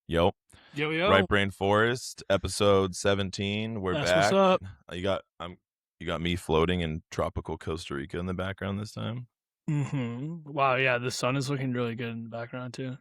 Yo, Yo, Right yo. Brain Forest, episode 17. We're That's what's back. up. You got you got me floating in tropical Costa Rica in the background this time. Wow, yeah, the sun is looking really good in the background, too.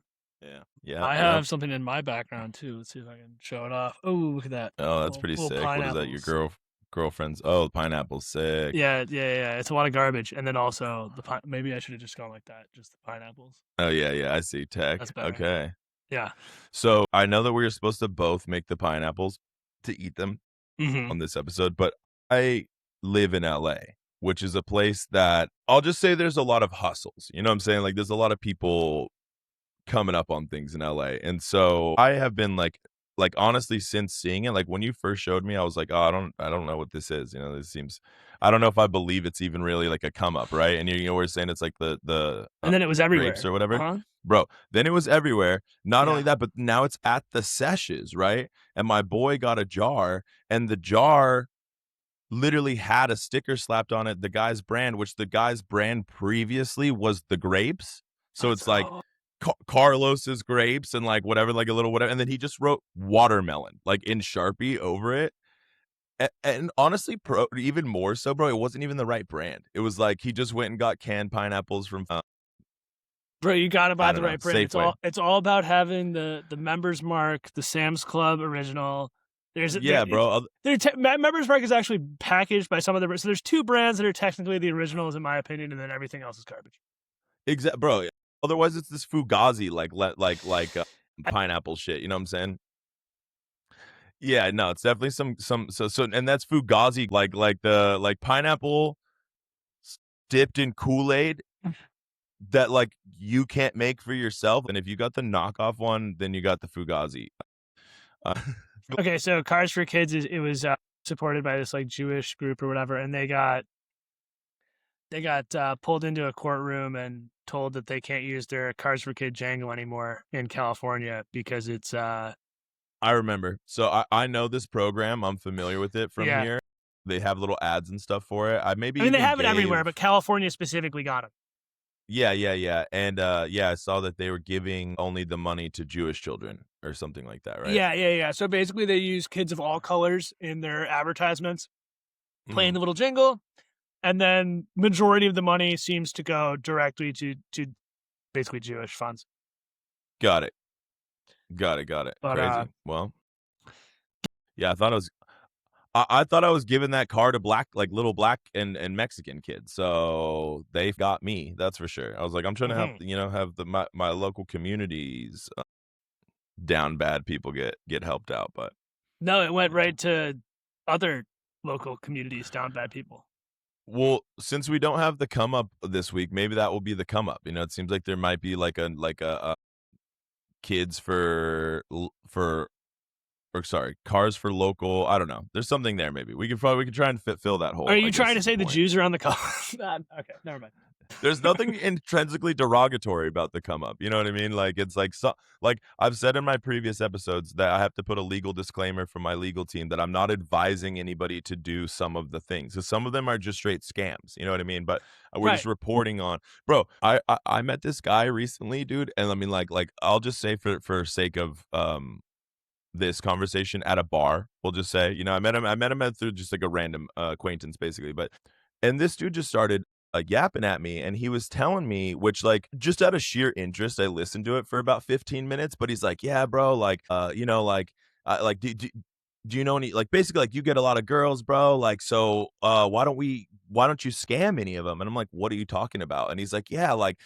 Yeah. I have something in my background, too. Let's see if I can show it off. Oh, look at that. Oh, that's pretty Little sick. What is that? Your pineapples. girlfriend's? Oh, pineapple's sick. Yeah. It's a lot of garbage. And then also, maybe I should have just gone like that. Just the pineapples. Oh yeah. I see tech. That's better. Okay. Yeah. So I know that we were supposed to both make the pineapples to eat them Mm-hmm. on this episode, but I live in LA, which is a place that I'll just say there's a lot of hustles. You know what I'm saying? Like there's a lot of people coming up on things in LA. And so I have been like honestly since seeing it, like when you first showed me, I was like, oh, I don't know what this is. You know, this seems I don't know if I believe it's even really like a come up, right? And you know we're saying it's like the And then it was everywhere. grapes or whatever. Uh-huh. Bro, then it was everywhere. Not only Yeah. that, but now it's at the sessions, right? And my boy got a jar, and the jar literally had a sticker slapped on it, the guy's brand, which the guy's brand previously was the grapes. So it's like Carlos's grapes and like whatever, like a little whatever. And then he just wrote watermelon like in Sharpie over it. And honestly, even more so, bro, it wasn't even the right brand. It was like he just went and got canned pineapples from Bro, you gotta buy the right brand. Safeway. It's all about having the members mark, the Sam's Club original. Bro. Members Mark is actually packaged by some of the. So there's two brands that are technically the originals, in my opinion, and then everything else is garbage. Exactly, bro. Otherwise, it's this Fugazi like pineapple shit. You know what I'm saying? Yeah, no, it's definitely so, and that's Fugazi, like pineapple dipped in Kool-Aid that like you can't make for yourself. And if you got the knockoff one, then you got the Fugazi. Okay, so Cars for Kids it was supported by this like Jewish group or whatever, and they got pulled into a courtroom and told that they can't use their Cars for Kid jangle anymore in California because it's I remember. So I know this program. I'm familiar with it from here. They have little ads and stuff for it. I mean they have it everywhere, but California specifically got them. Yeah. And I saw that they were giving only the money to Jewish children or something like that, right? Yeah. So basically they use kids of all colors in their advertisements, playing the little jingle, and then majority of the money seems to go directly to basically Jewish funds. Got it. But, crazy. Well, yeah, I thought I was giving that car to little black and Mexican kids. So they got me. That's for sure. I was like, I'm trying to have my local communities down bad people get helped out. But no, it went right to other local communities down bad people. Well, since we don't have the come up this week, maybe that will be the come up. You know, it seems like there might be like a kids cars for local. I don't know. There's something there. Maybe we could try and fill that hole. Are you trying to say the Jews are on the car? Okay, never mind. There's nothing intrinsically derogatory about the come up. You know what I mean? Like it's like like I've said in my previous episodes that I have to put a legal disclaimer from my legal team that I'm not advising anybody to do some of the things. Because some of them are just straight scams. You know what I mean? But we're just reporting on. Bro, I met this guy recently, dude, and I mean like I'll just say for sake of this conversation at a bar, we'll just say, you know, I met him through just like a random acquaintance basically, and this dude just started yapping at me, and he was telling me, which like just out of sheer interest, I listened to it for about 15 minutes, but he's like, yeah, bro, like, you know, like do you know any, like basically like you get a lot of girls, bro, like, so why don't you scam any of them? And I'm like, what are you talking about? And he's like, yeah, like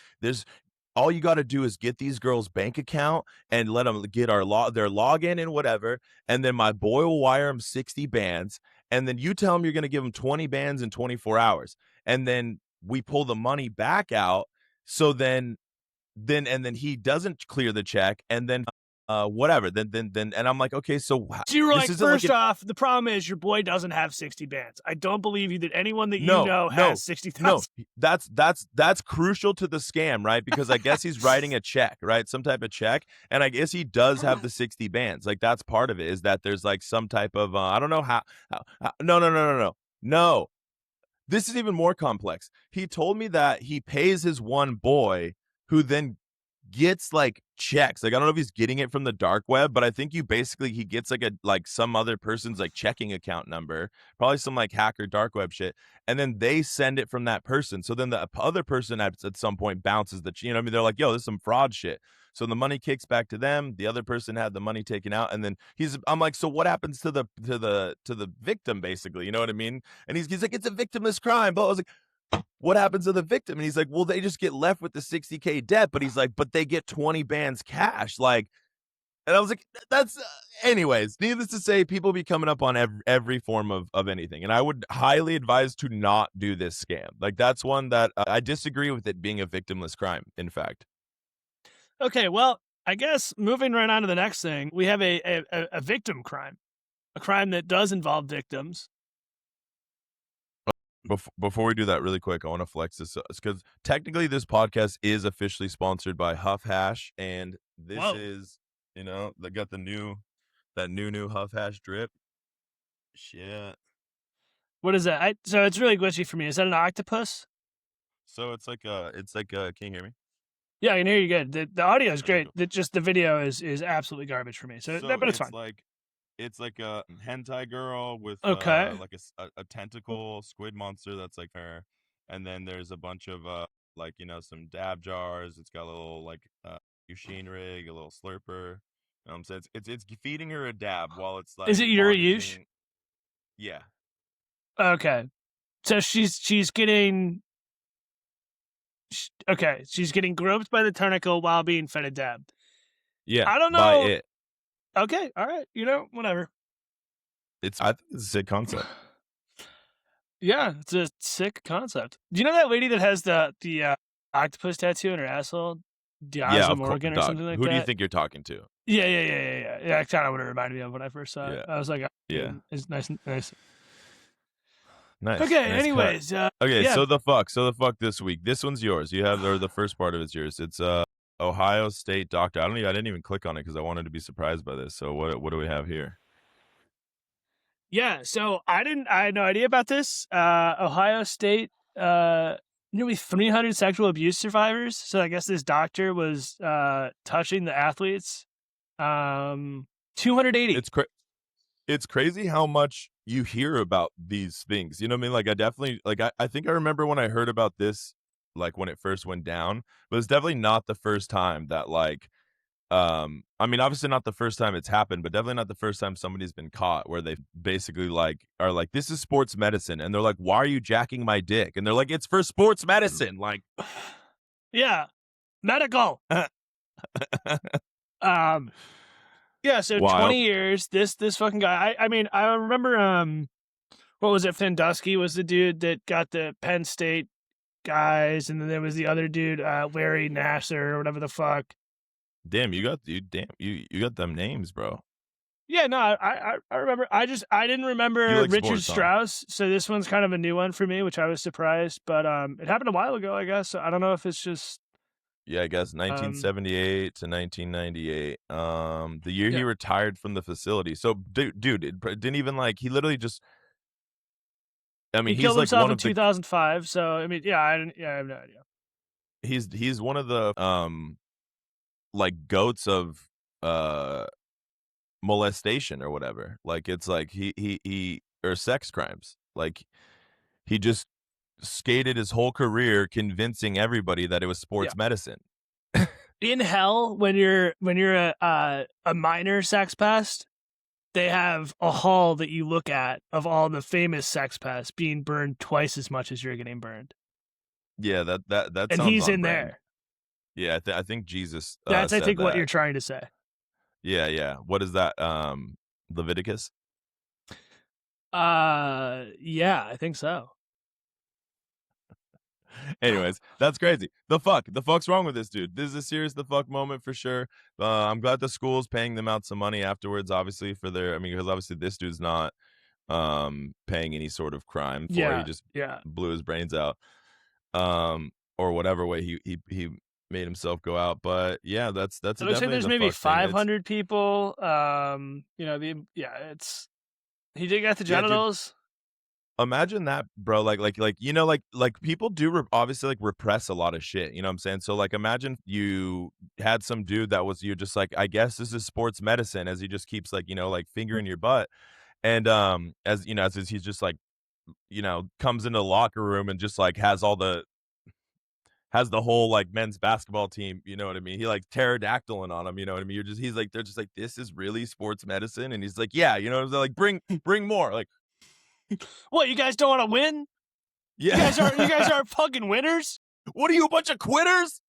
all you got to do is get these girls' bank account and let them get their login and whatever. And then my boy will wire them 60 bands. And then you tell them you're going to give them 20 bands in 24 hours. And then we pull the money back out. So then he doesn't clear the check. And then whatever. Then and I'm like, okay, so you were like, first off, the problem is your boy doesn't have 60 bands. I don't believe you that anyone that you know has 60,000. No, that's crucial to the scam, right? Because I guess he's writing a check, right? Some type of check, and I guess he does have the 60 bands. Like that's part of it, is that there's like some type of I don't know how no. This is even more complex. He told me that he pays his one boy, who then gets like checks. Like I don't know if he's getting it from the dark web, but I think he gets like some other person's like checking account number, probably some like hacker dark web shit, and then they send it from that person. So then the other person at some point bounces the, you know what I mean? They're like, yo, this is some fraud shit. So the money kicks back to them. The other person had the money taken out, and then I'm like, so what happens to the victim, basically? You know what I mean? And he's like, it's a victimless crime. But I was like, what happens to the victim? And he's like, well, they just get left with the 60K debt. But he's like, but they get 20 bands cash. Like, and I was like, that's, anyways, needless to say, people be coming up on every form of anything. And I would highly advise to not do this scam. Like, that's one that I disagree with it being a victimless crime, in fact. Okay, well, I guess moving right on to the next thing, we have a victim crime, a crime that does involve victims. Before we do that, really quick, I want to flex this because technically this podcast is officially sponsored by Huff Hash, and this Whoa. is, you know, they got the new Huff Hash drip. Shit. What is that? So it's really glitchy for me. Is that an octopus? So it's like can you hear me? Yeah, I can hear you good. The audio is Okay, great. cool. Just the video is absolutely garbage for me. So But it's fine. it's like a hentai girl with Okay. like a tentacle squid monster that's like her, and then there's a bunch of like, you know, some dab jars. It's got a little like Yushin rig, a little slurper. So it's feeding her a dab while it's like Is it Yuri Yush? bondaging. Yeah, Okay. So she's getting okay. She's getting groped by the tentacle while being fed a dab. yeah. I don't By know. it. Okay, all right. You know, whatever. I think it's a sick concept. Yeah, it's a sick concept. Do you know that lady that has the octopus tattoo in her asshole? Yeah, Diaza of course, Morgan or dog. something like Who that? do you think you're talking to? Yeah. That's kind of what it reminded me of when I first saw it. Yeah, I was like, oh, yeah. it's nice. Nice. Okay, Nice cut. anyways, Okay, yeah. so the fuck this week. This one's yours. You have, or the first part of it's yours. It's Ohio State doctor. I didn't even click on it because I wanted to be surprised by this. So what do we have here? Yeah, so I had no idea about this. Ohio State, nearly 300 sexual abuse survivors. So I guess this doctor was touching the athletes. 280. It's crazy how much you hear about these things. You know what I mean? Like I definitely like I think I remember when I heard about this, like when it first went down, but it's definitely not the first time that like I mean, obviously not the first time it's happened, but definitely not the first time somebody's been caught where they basically like are like, this is sports medicine, and they're like, why are you jacking my dick? And they're like, it's for sports medicine. Like, Yeah, medical. Yeah, so wild. 20 years. This fucking guy. I mean, I remember. What was it? Fandusky was the dude that got the Penn State guys, and then there was the other dude, Larry Nasser or whatever the fuck. Damn, you got them names, bro. Yeah, no, I remember. I didn't remember Richard sports, huh? Strauss, so this one's kind of a new one for me, which I was surprised. But it happened a while ago, I guess. So I don't know if it's just Yeah, I guess 1978 to 1998. The year he retired from the facility. So, dude, it didn't even like he literally just. I mean, he he's killed like himself one in of the. 2005. So I mean, I have no idea. He's one of the like goats of molestation or whatever. Like it's like he or sex crimes. Like he just skated his whole career convincing everybody that it was sports medicine. In hell, when you're a minor sex pest, they have a hall that you look at of all the famous sex pests being burned twice as much as you're getting burned. Yeah, that And sounds he's on in brand. there. Yeah, I think Jesus. That's I said think that. what you're trying to say. Yeah. What is that? Leviticus. Yeah, I think so. Anyways, that's crazy. The fuck's wrong with this dude? This is a serious the fuck moment for sure. I'm glad the school's paying them out some money afterwards, obviously for their. I mean, because obviously this dude's not paying any sort of crime for it. He just blew his brains out, or whatever way he made himself go out. But yeah, that's It looks like definitely there's the maybe fuck thing. 500 people. You know, it's he did get the genitals. Imagine that, bro. Like you know, like people do obviously like repress a lot of shit. You know what I'm saying? So like, imagine you had some dude that was you just like, I guess this is sports medicine, as he just keeps like like fingering your butt, and as you know, as he's just like comes into the locker room and just like has the whole like men's basketball team. You know what I mean? He like pterodactyling on him. You know what I mean? He's like they're just like, this is really sports medicine, and he's like, yeah, they're like, bring more, like. What, you guys don't want to win? Yeah. You guys aren't fucking winners? What are you, a bunch of quitters?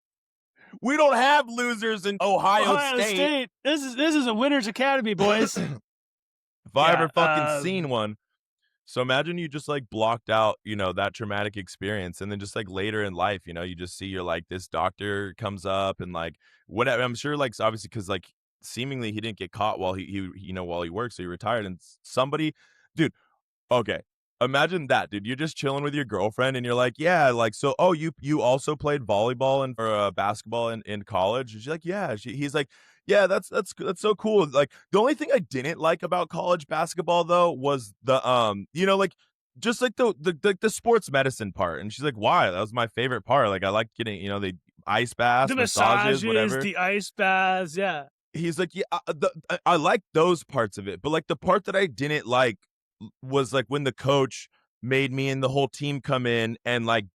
We don't have losers in Ohio State. This is a winners academy, boys. If I ever fucking seen one. So imagine you just like blocked out, that traumatic experience, and then just like later in life, you just see you're like, this doctor comes up and like whatever. I'm sure like obviously because like seemingly he didn't get caught while while he worked, so he retired, and somebody, dude. Okay. Imagine that, dude. You're just chilling with your girlfriend and you're like, yeah, like, so, oh, you also played volleyball and or basketball in college? And she's like, yeah. He's like, yeah, that's so cool. Like, the only thing I didn't like about college basketball though was the like just like the sports medicine part. And she's like, why? That was my favorite part. Like, I like getting, they ice baths, the massages, whatever. the ice baths, yeah. He's like, yeah, I like those parts of it, but like the part that I didn't like was like when the coach made me and the whole team come in and like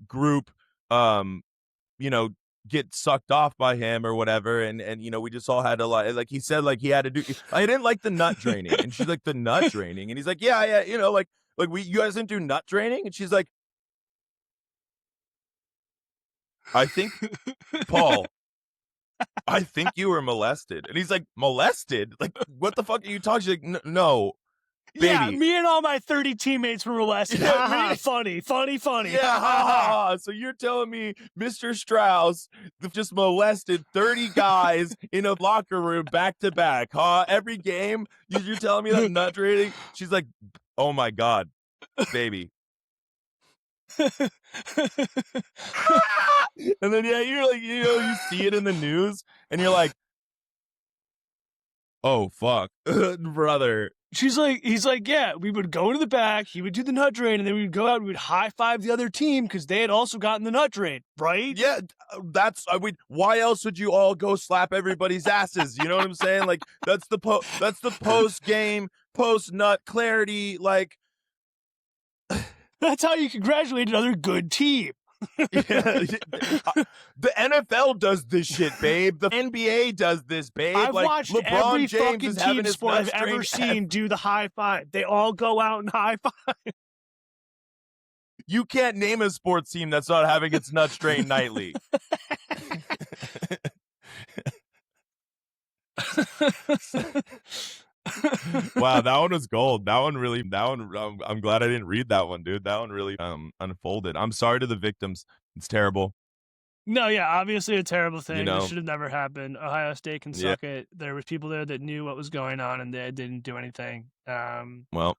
group you know get sucked off by him or whatever, and we just all had to like he said like he had to do. I didn't like the nut draining, and she's like, the nut draining, and he's like, yeah, like you guys didn't do nut draining, and she's like, I think, Paul, I think you were molested. And he's like, molested? Like, what the fuck are you talking? She's like, no, baby. Yeah, me and all my 30 teammates were molested. Yeah, funny. Yeah, so you're telling me Mr. Strauss just molested 30 guys in a locker room back to back, huh? Every game? You're telling me that nut rating? She's like, oh my God, baby. And then you're like, you see it in the news and you're like, oh fuck, brother. He's like, yeah, we would go to the back, he would do the nut drain, and then we would go out and we'd high five the other team because they had also gotten the nut drain, right? Yeah, why else would you all go slap everybody's asses? You know what I'm saying? Like, that's the post game, post nut clarity, like. That's how you congratulate another good team. The NFL does this shit, babe. The NBA does this, babe. I've like, watched LeBron every James fucking is having team his sport I've ever seen do the high five. They all go out and high five. You can't name a sports team that's not having its nuts drained nightly. Wow, that one was gold. I'm glad I didn't read that one, dude. That one really unfolded. I'm sorry to the victims. It's terrible. No, yeah, obviously a terrible thing. This should have never happened. Ohio State can suck it. There was people there that knew what was going on and they didn't do anything. Well,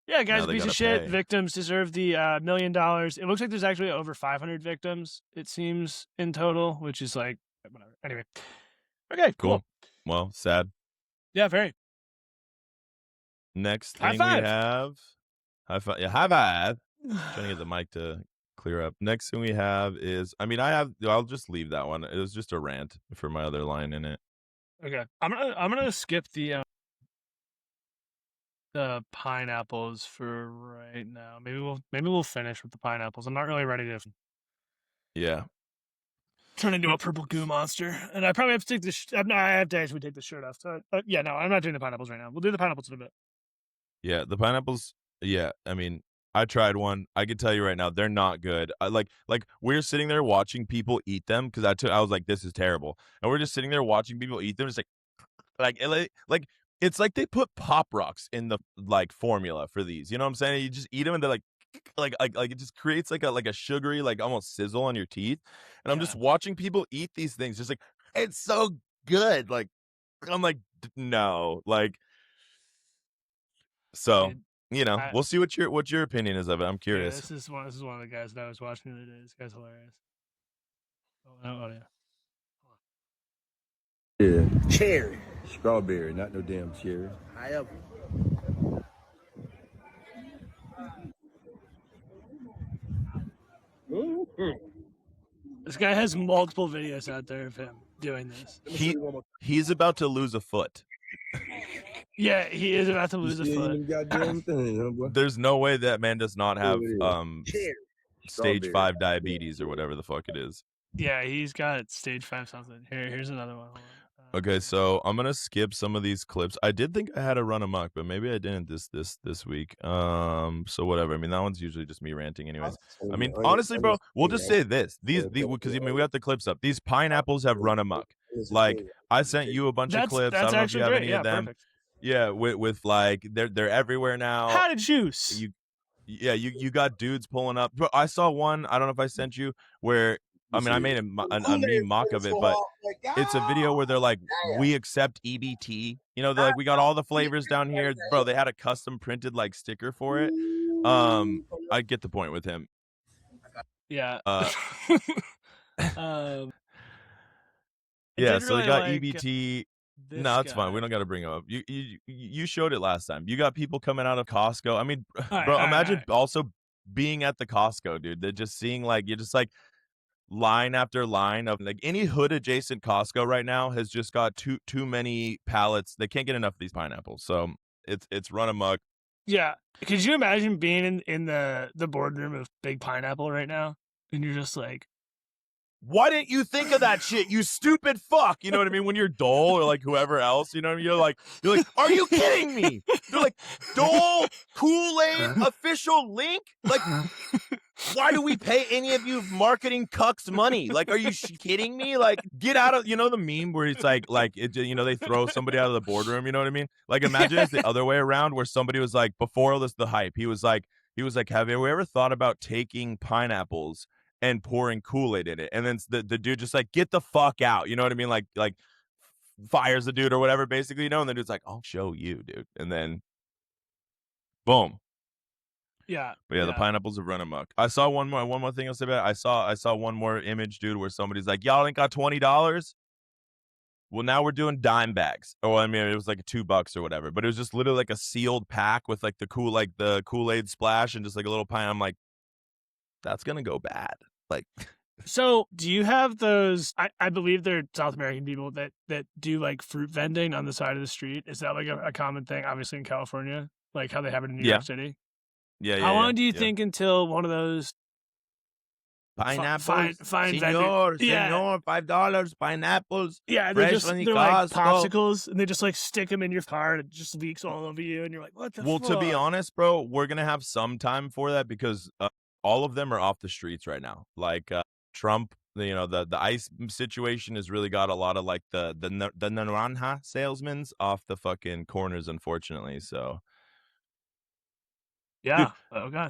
yeah, guys, piece of shit. Pay. Victims deserve the $1 million. It looks like there's actually over 500 victims, it seems, in total, which is like, whatever. Anyway. Okay, cool. Well, sad. Yeah, very. Next thing we have. High five. Yeah, high five. Trying to get the mic to clear up. Next thing we have is, I'll just leave that one. It was just a rant for my other line in it. Okay. I'm gonna skip the pineapples for right now. Maybe we'll finish with the pineapples. I'm not really ready to turn into a purple goo monster, and I probably have to take I have to actually take the shirt off. So, yeah, no, I'm not doing the pineapples right now. We'll do the pineapples in a bit. Yeah, the pineapples. Yeah, I tried one. I can tell you right now, they're not good. Like we're sitting there watching people eat them because I was like, this is terrible, and we're just sitting there watching people eat them. It's like it's like they put Pop Rocks in the like formula for these. You know what I'm saying? You just eat them and they're like it just creates like a sugary, like almost sizzle on your teeth. And I'm just watching people eat these things, just like, it's so good. Like, I'm like, no, like. So we'll see what your opinion is of it. I'm curious. Yeah, this is one of the guys that I was watching the other day. This guy's hilarious. Oh yeah. Yeah. Cherry. Strawberry, not no damn cherry. However. This guy has multiple videos out there of him doing this. He's about to lose a foot. Yeah, he is about to lose a foot. There's no way that man does not have stage 5 diabetes or whatever the fuck it is. Yeah, he's got stage 5 something. Here's another one. Okay, so I'm gonna skip some of these clips. I did think I had a run amok, but maybe I didn't this week. So whatever. I mean, that one's usually just me ranting, anyways. I mean, honestly, bro, we'll just say this: these because I mean, we got the clips up. These pineapples have run amok. Like I sent you a bunch of clips. I don't know if you have any of them. Perfect. Yeah, with like they're everywhere now. How to juice? You got dudes pulling up. Bro, I saw one. I don't know if I sent you where. I mean, I made a meme mock of it, but it's a video where they're like, we accept EBT. You know, they're like, we got all the flavors down here. Bro, they had a custom printed like sticker for it. I get the point with him. Yeah. Yeah, so they got EBT. No, it's fine. We don't got to bring him up. You showed it last time. You got people coming out of Costco. I mean, bro, imagine also being at the Costco, dude. They're just seeing like you're just like line after line of like any hood adjacent Costco right now has just got too many pallets. They can't get enough of these pineapples. So it's run amok. Yeah. Could you imagine being in the boardroom of Big Pineapple right now? And you're just like, why didn't you think of that shit, you stupid fuck? You know what I mean? When you're Dole or like whoever else, you know what I mean? You're like, are you kidding me? They're like, Dole, Kool-Aid, official link? Like, why do we pay any of you marketing cucks money? Like, are you kidding me? Like, get out of, you know, the meme where it's like, you know, they throw somebody out of the boardroom, you know what I mean? Like, imagine it's the other way around where somebody was like, before all this, the hype, he was like, have you ever thought about taking pineapples and pouring Kool-Aid in it? And then the dude just like, get the fuck out. You know what I mean? Like fires the dude or whatever, basically, you know? And the dude's like, I'll show you, dude. And then boom. Yeah. But yeah, the pineapples have run amok. I saw one more thing I'll say about it. I saw one more image, dude, where somebody's like, y'all ain't got $20? Well, now we're doing dime bags. Oh, I mean, it was like $2 or whatever, but it was just literally like a sealed pack with like the Kool-Aid splash and just like a little pine. I'm like, that's gonna go bad. Like, so do you have those? I believe they're South American people that do like fruit vending on the side of the street. Is that like a common thing? Obviously in California, like how they have it in New York City. Yeah. How long do you think until one of those pineapples, fine senor, $5 pineapples? Yeah, they're like popsicles, and they just like stick them in your car, and it just leaks all over you, and you're like, what the? Well, fuck? to be honest, bro, we're gonna have some time for that because all of them are off the streets right now. Like Trump, you know, the ICE situation has really got a lot of like the naranja salesmen off the fucking corners, unfortunately. So yeah, dude, okay.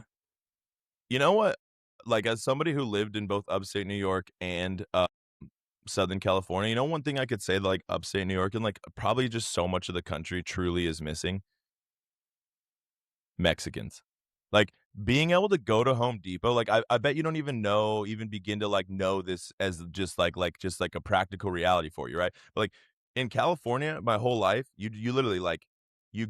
You know what? Like, as somebody who lived in both upstate New York and Southern California, you know, one thing I could say, like upstate New York and like probably just so much of the country truly is missing? Mexicans. Like being able to go to Home Depot, like I bet you don't even begin to like know this as just like a practical reality for you, right? But like in California, my whole life, you literally like you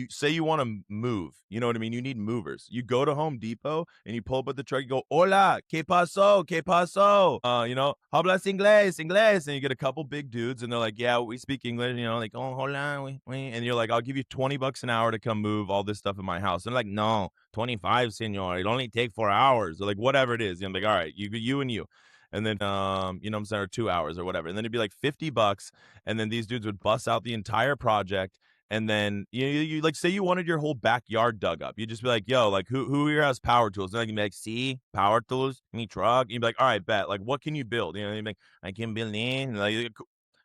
say you want to move, you know what I mean? You need movers. You go to Home Depot and you pull up at the truck, you go, hola, ¿qué pasó? ¿Qué pasó? You know, hablas inglés, inglés. And you get a couple big dudes and they're like, yeah, we speak English, you know, like, oh, hola, and you're like, I'll give you $20 an hour to come move all this stuff in my house. And they're like, no, 25, senor. It'll only take 4 hours or like whatever it is. And I'm like, all right, you and you. And then, you know what I'm saying, or 2 hours or whatever. And then it'd be like $50. And then these dudes would bust out the entire project. And then you like say you wanted your whole backyard dug up. You'd just be like, yo, like who here has power tools? And like, you'd be like, see, power tools, me truck. And you'd be like, all right, bet. Like, what can you build? You know, you'd be like, I can build in. Like,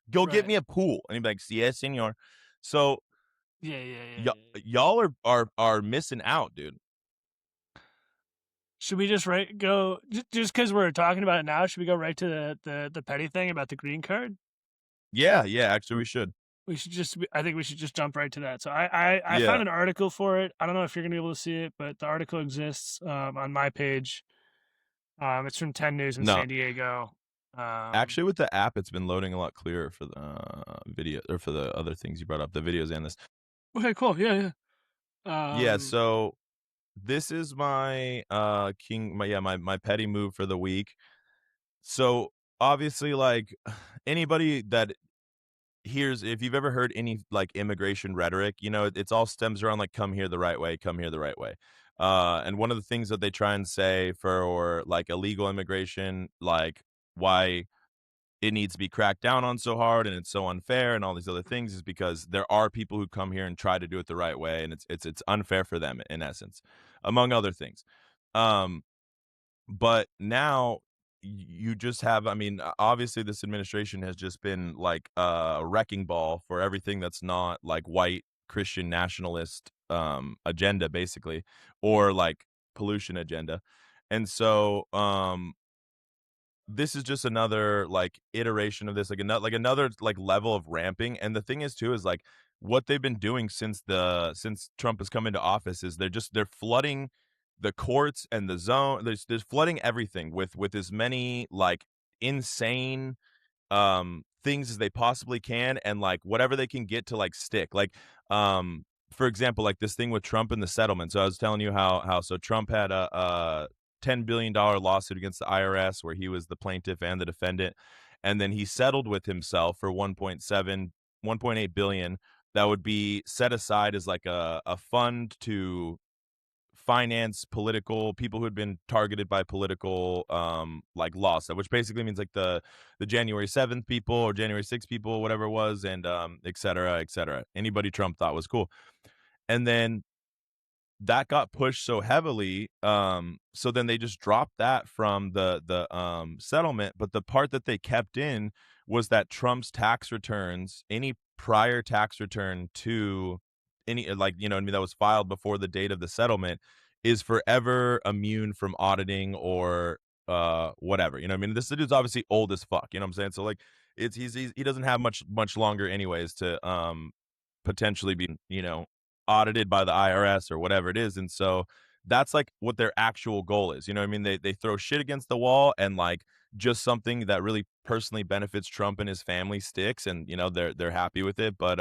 go get me a pool. And you'd be like, sí, senor. So y'all are missing out, dude. Should we just go just because we're talking about it now? Should we go right to the petty thing about the green card? Yeah. Actually, we should. I think we should just jump right to that. So I found an article for it. I don't know if you're gonna be able to see it, but the article exists on my page. It's from 10 News in San Diego. Actually, with the app, it's been loading a lot clearer for the video or for the other things you brought up, the videos and this. Okay, cool. Yeah. Yeah. So this is my my petty move for the week. So obviously, like anybody that hears, if you've ever heard any like immigration rhetoric, it's all stems around like come here the right way, come here the right way. And one of the things that they try and say for like illegal immigration, like why it needs to be cracked down on so hard and it's so unfair and all these other things is because there are people who come here and try to do it the right way and it's unfair for them in essence, among other things. Um but now you just have, I mean, obviously this administration has just been like a wrecking ball for everything that's not like white Christian nationalist agenda basically, or like pollution agenda. And so this is just another like iteration of this, like another like level of ramping. And the thing is too is like what they've been doing since Trump has come into office is they're flooding the courts and the zone. There's flooding everything with as many like insane things as they possibly can, and like whatever they can get to like stick. Like for example, like this thing with Trump and the settlement. So I was telling you how so Trump had a $10 billion lawsuit against the IRS where he was the plaintiff and the defendant, and then he settled with himself for 1.8 billion that would be set aside as like a fund to finance political people who had been targeted by political like laws, which basically means like the January 7th people or January 6th people, whatever it was, and et cetera, et cetera. Anybody Trump thought was cool. And then that got pushed so heavily, so then they just dropped that from the settlement, but the part that they kept in was that Trump's tax returns, any prior tax return to any like, what I mean, that was filed before the date of the settlement is forever immune from auditing or whatever. You know what I mean? This dude's obviously old as fuck, you know what I'm saying? So like he doesn't have much longer anyways to potentially be, audited by the IRS or whatever it is. And so that's like what their actual goal is. You know what I mean? They throw shit against the wall and like just something that really personally benefits Trump and his family sticks, and they're happy with it. But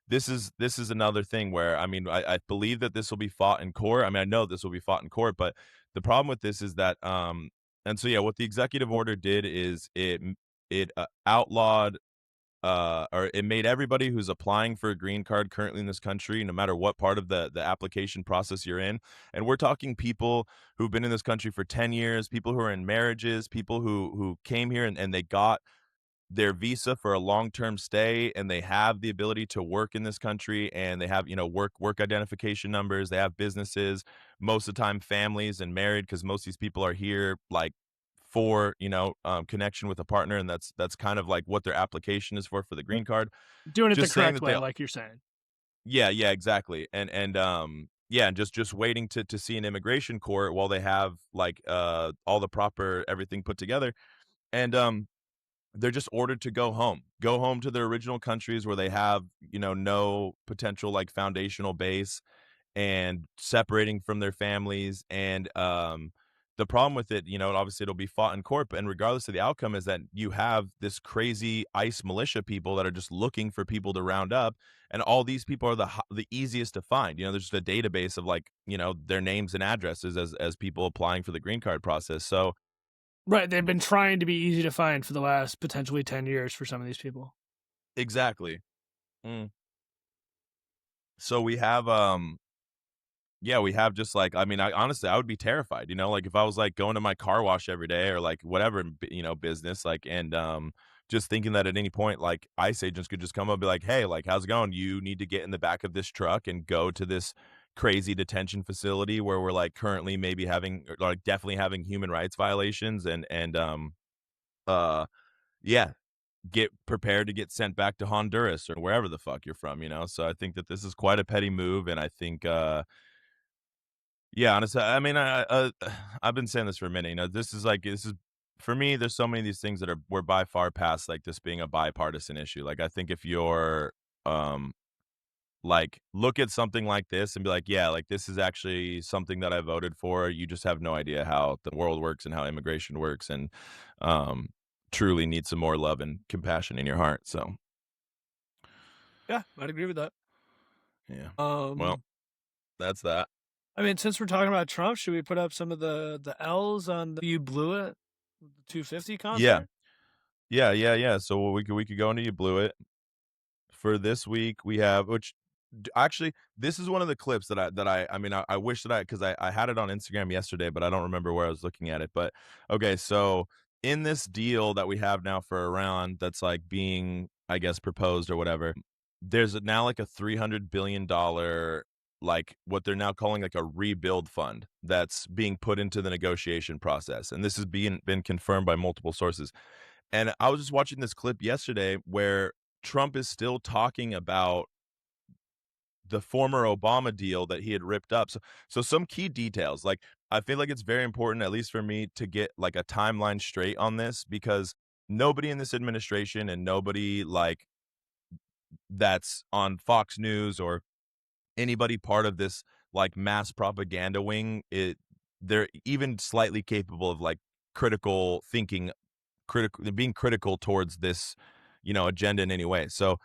this is another thing where, I mean, I believe that this will be fought in court. I mean, I know this will be fought in court, but the problem with this is that and so yeah, what the executive order did is it outlawed or it made everybody who's applying for a green card currently in this country, no matter what part of the application process you're in, and we're talking people who've been in this country for 10 years, people who are in marriages, people who came here and they got their visa for a long-term stay, and they have the ability to work in this country, and they have, work identification numbers, they have businesses, most of the time families and married, because most of these people are here like for, connection with a partner, and that's kind of like what their application is for the green card. Doing it the Just saying correct that way, they like you're saying. yeah, exactly. And yeah, and just waiting to see an immigration court while they have like all the proper everything put together. And they're just ordered to go home to their original countries where they have, no potential like foundational base, and separating from their families. And the problem with it, obviously it'll be fought in court, and regardless of the outcome, is that you have this crazy ICE militia people that are just looking for people to round up, and all these people are the easiest to find. There's just a database of like, their names and addresses as people applying for the green card process. So Right, they've been trying to be easy to find for the last potentially 10 years for some of these people. exactly. Mm. So we have yeah, we have just like, I mean, I honestly, I would be terrified, like if I was like going to my car wash every day or like whatever, business, like, and just thinking that at any point, like ICE agents could just come up and be like, hey, like, how's it going? You need to get in the back of this truck and go to this crazy detention facility where we're like currently maybe having, or like definitely having human rights violations, and uh, yeah, get prepared to get sent back to Honduras or wherever the fuck you're from. So I think that this is quite a petty move, and I think, yeah, honestly, I mean, I've been saying this for a minute. This is for me. There's so many of these things that we're by far past like this being a bipartisan issue. Like, I think if you're, um, like, look at something like this and be like, yeah, like this is actually something that I voted for. You just have no idea how the world works and how immigration works, and um, truly need some more love and compassion in your heart. So, Yeah, I'd agree with that. yeah, well, Um, that's that. I mean, since we're talking about Trump, should we put up some of the L's on the "You Blew It" 250 Yeah. concert? Yeah. So we could go into You Blew It. For this week, we have which actually this is one of the clips that I mean I wish that because I had it on Instagram yesterday, but I don't remember where I was looking at it. But okay, so in this deal that we have now for Iran that's like being, I guess, proposed or whatever, there's now like a $300 billion, like what they're now calling like a rebuild fund that's being put into the negotiation process. And this has been confirmed by multiple sources. And I was just watching this clip yesterday where Trump is still talking about the former Obama deal that he had ripped up. So some key details, like I feel like it's very important, at least for me, to get like a timeline straight on this because nobody in this administration and nobody like that's on Fox News or anybody part of this like mass propaganda wing, they're even slightly capable of like critical thinking, critical being critical towards this, agenda in any way. So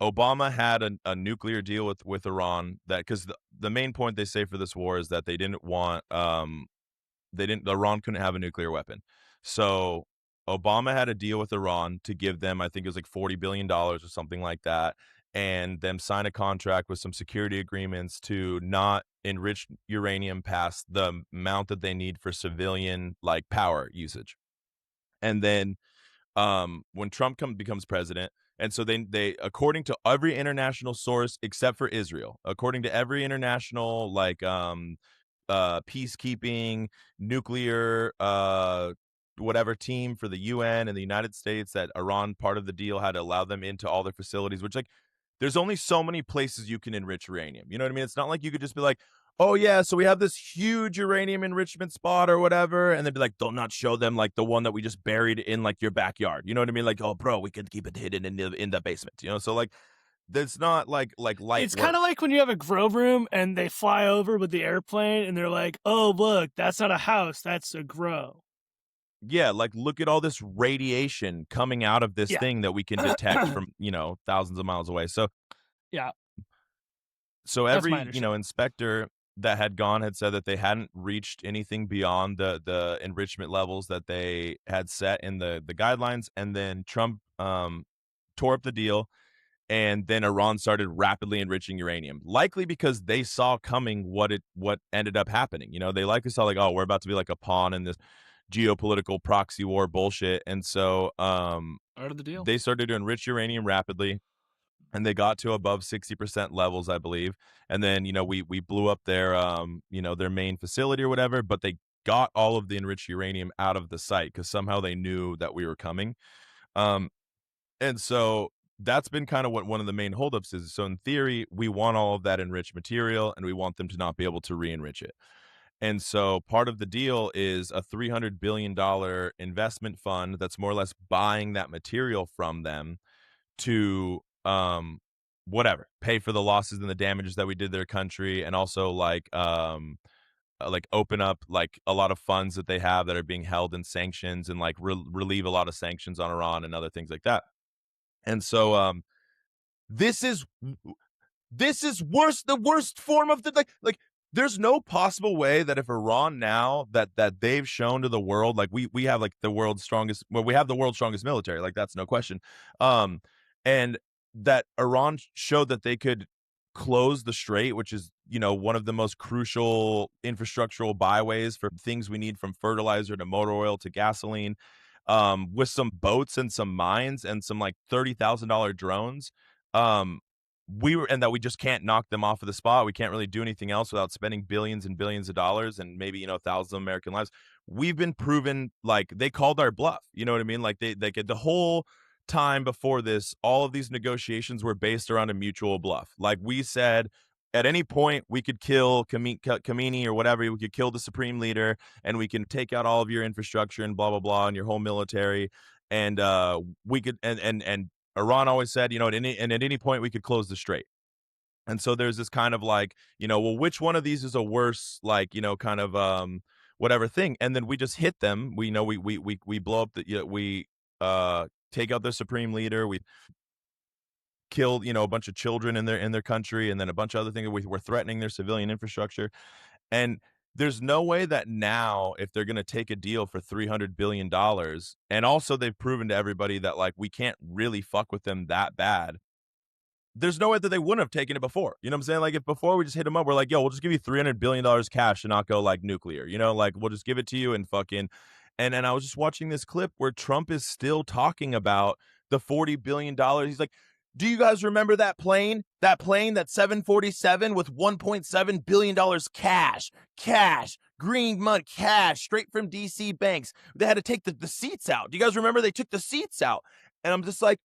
Obama had a nuclear deal with Iran that because the main point they say for this war is that they didn't want Iran couldn't have a nuclear weapon. So Obama had a deal with Iran to give them, I think it was like $40 billion or something like that, and them sign a contract with some security agreements to not enrich uranium past the amount that they need for civilian like power usage. And then when Trump becomes president. And so they according to every international source except for Israel, according to every international like peacekeeping nuclear whatever team for the UN and the United States that Iran part of the deal had to allow them into all their facilities, which like there's only so many places you can enrich uranium. You know what I mean? It's not like you could just be like, oh yeah, so we have this huge uranium enrichment spot or whatever, and they'd be like, don't not show them like the one that we just buried in like your backyard. You know what I mean? Like, oh bro, we can keep it hidden in the basement. So like that's not like light It's kind work. of like when you have a grow room and they fly over with the airplane and they're like, "Oh, look, that's not a house, that's a grow." Yeah, like look at all this radiation coming out of this Yeah. thing that we can detect from, thousands of miles away. Yeah, So that's my every, understanding. inspector that had gone had said that they hadn't reached anything beyond the enrichment levels that they had set in the guidelines. And then Trump tore up the deal, and then Iran started rapidly enriching uranium, likely because they saw coming what ended up happening. They likely saw like, oh, we're about to be like a pawn in this geopolitical proxy war bullshit. And so Part of the deal. they started to enrich uranium rapidly, and they got to above 60% levels, I believe. And then, we blew up their main facility or whatever, but they got all of the enriched uranium out of the site because somehow they knew that we were coming. Um, and so that's been kind of what one of the main holdups is. So in theory, we want all of that enriched material and we want them to not be able to re-enrich it. And so part of the deal is a $300 billion investment fund that's more or less buying that material from them to whatever pay for the losses and the damages that we did their country, and also like open up like a lot of funds that they have that are being held in sanctions, and like relieve a lot of sanctions on Iran and other things like that. And so this is worse, the worst form of the like there's no possible way that if Iran now that they've shown to the world, like we have like the world's strongest, well, we have the world's strongest military, like that's no question. And that Iran showed that they could close the strait, which is, one of the most crucial infrastructural byways for things we need from fertilizer to motor oil to gasoline, with some boats and some mines and some like $30,000 drones. Um, and that we just can't knock them off of the spot. We can't really do anything else without spending billions and billions of dollars and maybe, thousands of American lives. We've been proven, like they called our bluff. You know what I mean? Like they the whole time before this, all of these negotiations were based around a mutual bluff. Like we said, at any point we could kill Khamenei or whatever, we could kill the supreme leader, and we can take out all of your infrastructure and blah blah blah and your whole military, and we could and Iran always said, at any point we could close the strait. And so there's this kind of like, well, which one of these is a worse, like, kind of whatever thing. And then we just hit them. We blow up we take out the supreme leader. killed, you know, a bunch of children in their country, and then a bunch of other things. We're threatening their civilian infrastructure, and there's no way that now, if they're going to take a deal for $300 billion, and also they've proven to everybody that like we can't really fuck with them that bad, there's no way that they wouldn't have taken it before. You know what I'm saying? Like if before we just hit them up, we're like, yo, we'll just give you $300 billion cash and not go like nuclear. You know, like we'll just give it to you and fucking. And I was just watching this clip where Trump is still talking about the $40 billion. He's like, do you guys remember that plane? That plane, that 747 with $1.7 billion cash, green mud cash, straight from DC banks. They had to take the seats out. Do you guys remember they took the seats out? And I'm just like,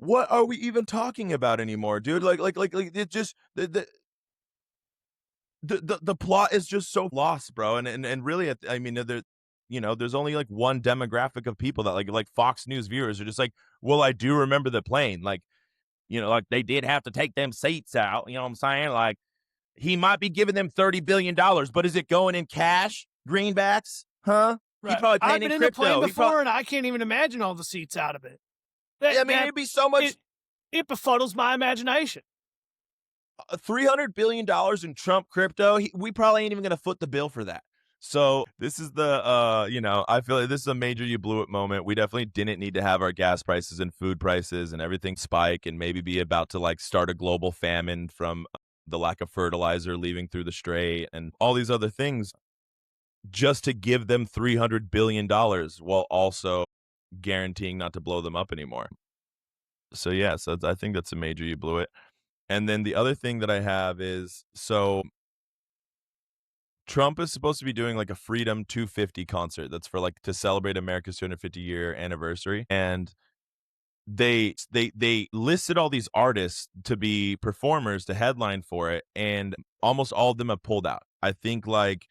what are we even talking about anymore, dude? Like it just the plot is just so lost, bro. And really, I mean, there, you know, there's only like one demographic of people that like Fox News viewers are just like, well, I do remember the plane, like, you know, like they did have to take them seats out. You know what I'm saying? Like he might be giving them $30 billion, but is it going in cash, greenbacks, huh? He Right. probably I've paying been in in the plane crypto. before, and I can't even imagine all the seats out of it. I mean, it'd be so much. It befuddles my imagination. $300 billion in Trump crypto, we probably ain't even gonna foot the bill for that. So this is the you know, I feel like this is a major you blew it moment. We definitely didn't need to have our gas prices and food prices and everything spike and maybe be about to like start a global famine from the lack of fertilizer leaving through the strait and all these other things, just to give them $300 billion while also guaranteeing not to blow them up anymore. So yeah, so I think that's a major you blew it. And then the other thing that I have is, so Trump is supposed to be doing like a Freedom 250 concert that's for like to celebrate America's 250-year anniversary. And they listed all these artists to be performers to headline for it, and almost all of them have pulled out. I think like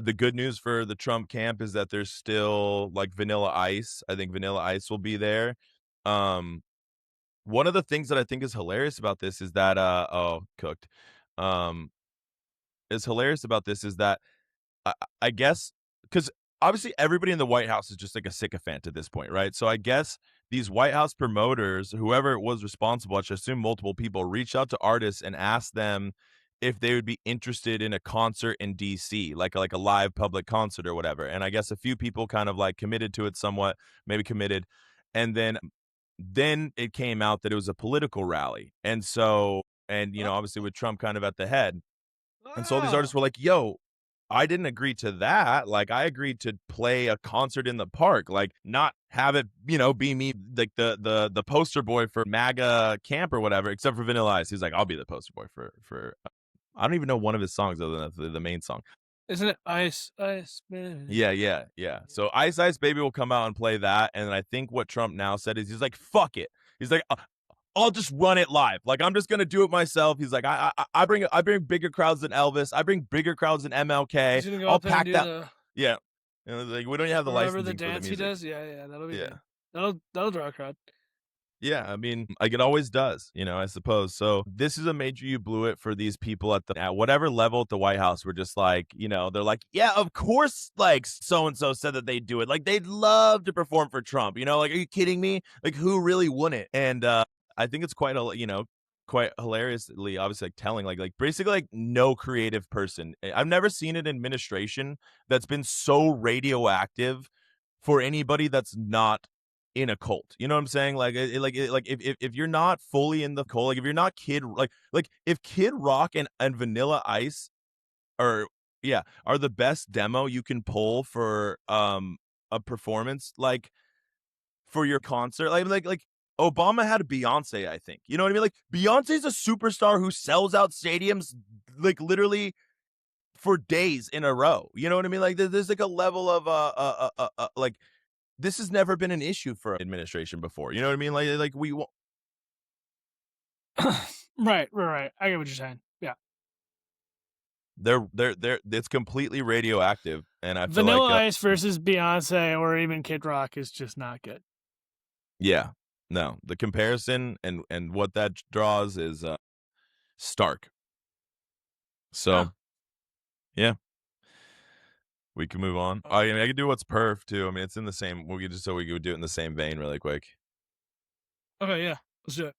the good news for the Trump camp is that there's still like Vanilla Ice. I think Vanilla Ice will be there. Um One of the things that I think is hilarious about this is that, oh, cooked. Um, is hilarious about this is that I guess because obviously everybody in the White House is just like a sycophant at this point, right? So I guess these White House promoters, whoever it was responsible, I should assume multiple people, reached out to artists and asked them if they would be interested in a concert in DC, like a live public concert or whatever. And I guess a few people kind of like committed to it somewhat, maybe committed. And then it came out that it was a political rally. And so, and you know, obviously with Trump kind of at the head. And so all these artists Oh, were like, yo, I didn't agree to that. Like I agreed to play a concert in the park, like not have it, you know, be me like the poster boy for MAGA camp or whatever, except for Vanilla Ice. He's like, I'll be the poster boy for I don't even know one of his songs other than the main song. isn't it Ice Ice Baby? Yeah. So Ice Ice Baby will come out and play that, and I think what Trump now said is he's like, fuck it. He's like, I'll just run it live. Like I'm just gonna do it myself. He's like, I bring bigger crowds than Elvis. I bring bigger crowds than MLK. He's gonna go I'll up there and pack do that. the Yeah, you know, like we don't have the wherever the licensing for the dance he music. does. Yeah, yeah, that'll be Yeah. good. That'll draw a crowd. Yeah, I mean, like it always does, you know, I suppose. So this is a major you blew it for these people at whatever level at the White House. We're just like, you know, they're like, yeah, of course, like so and so said that they'd do it. Like they'd love to perform for Trump. You know, like, are you kidding me? Like who really wouldn't? And I think it's quite a, you know, quite hilariously, obviously like telling, like basically like no creative person. I've never seen an administration that's been so radioactive for anybody that's not in a cult. You know what I'm saying? Like, if you're not fully in the cult, like if you're not like if Kid Rock and Vanilla Ice are, yeah, are the best demo you can pull for a performance, like for your concert, like Obama had a Beyonce, I think. You know what I mean? Like Beyonce's a superstar who sells out stadiums like literally for days in a row. You know what I mean? Like there's like a level of like this has never been an issue for administration before. You know what I mean? Like we Right. I get what you're saying. Yeah. they're it's completely radioactive, and I feel Vanilla like Ice versus Beyonce or even Kid Rock is just not good. yeah, no, the comparison and what that draws is stark. Yeah. So yeah, we can move on. I mean, I could do what's perf too. I mean, it's in the same. We could just so we could do it in the same vein really quick. Okay. Yeah. Let's do it.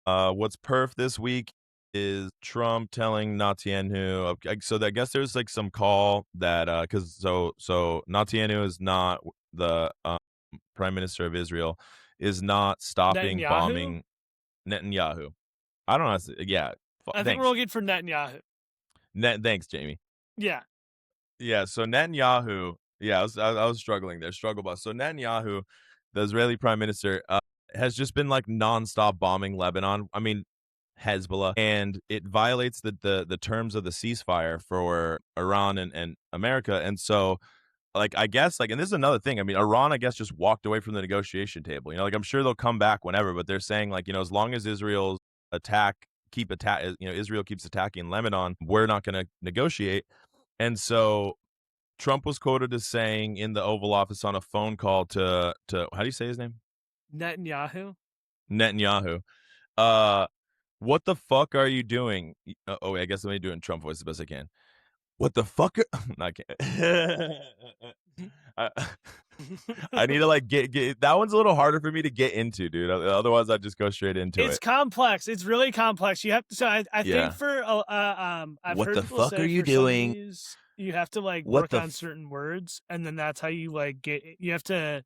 What's perf this week is Trump telling Netanyahu. Okay, so I guess there's like some call that because so Netanyahu is not the prime minister of Israel, is not stopping Netanyahu? bombing Netanyahu. I don't know. Yeah. I think we're Thanks. looking for Netanyahu. Thanks, Jamie. Yeah. Yeah. So Netanyahu. Yeah, I was struggling there. Struggle bus. So Netanyahu, the Israeli prime minister, has just been like nonstop bombing Lebanon. I mean, Hezbollah, and it violates the terms of the ceasefire for Iran and America. And so, like, I guess, like, and this is another thing. I mean, Iran, I guess, just walked away from the negotiation table. You know, like, I'm sure they'll come back whenever, but they're saying, like, you know, as long as Israel's Israel keeps attacking Lebanon, we're not going to negotiate. And so Trump was quoted as saying in the Oval Office on a phone call to how do you say his name? Netanyahu? Netanyahu. What the fuck are you doing? Oh, wait, I guess let me do it in Trump voice as best I can. What the fuck? No, I can't. I, I need to like get that one's a little harder for me to get into, dude. Otherwise, I'd just go straight into It's it. complex. It's really complex. You have to. So I Yeah. think for I've What heard the people fuck say are you for some of doing? these, you have to like What work the on certain words, and then that's how you like get. You have to,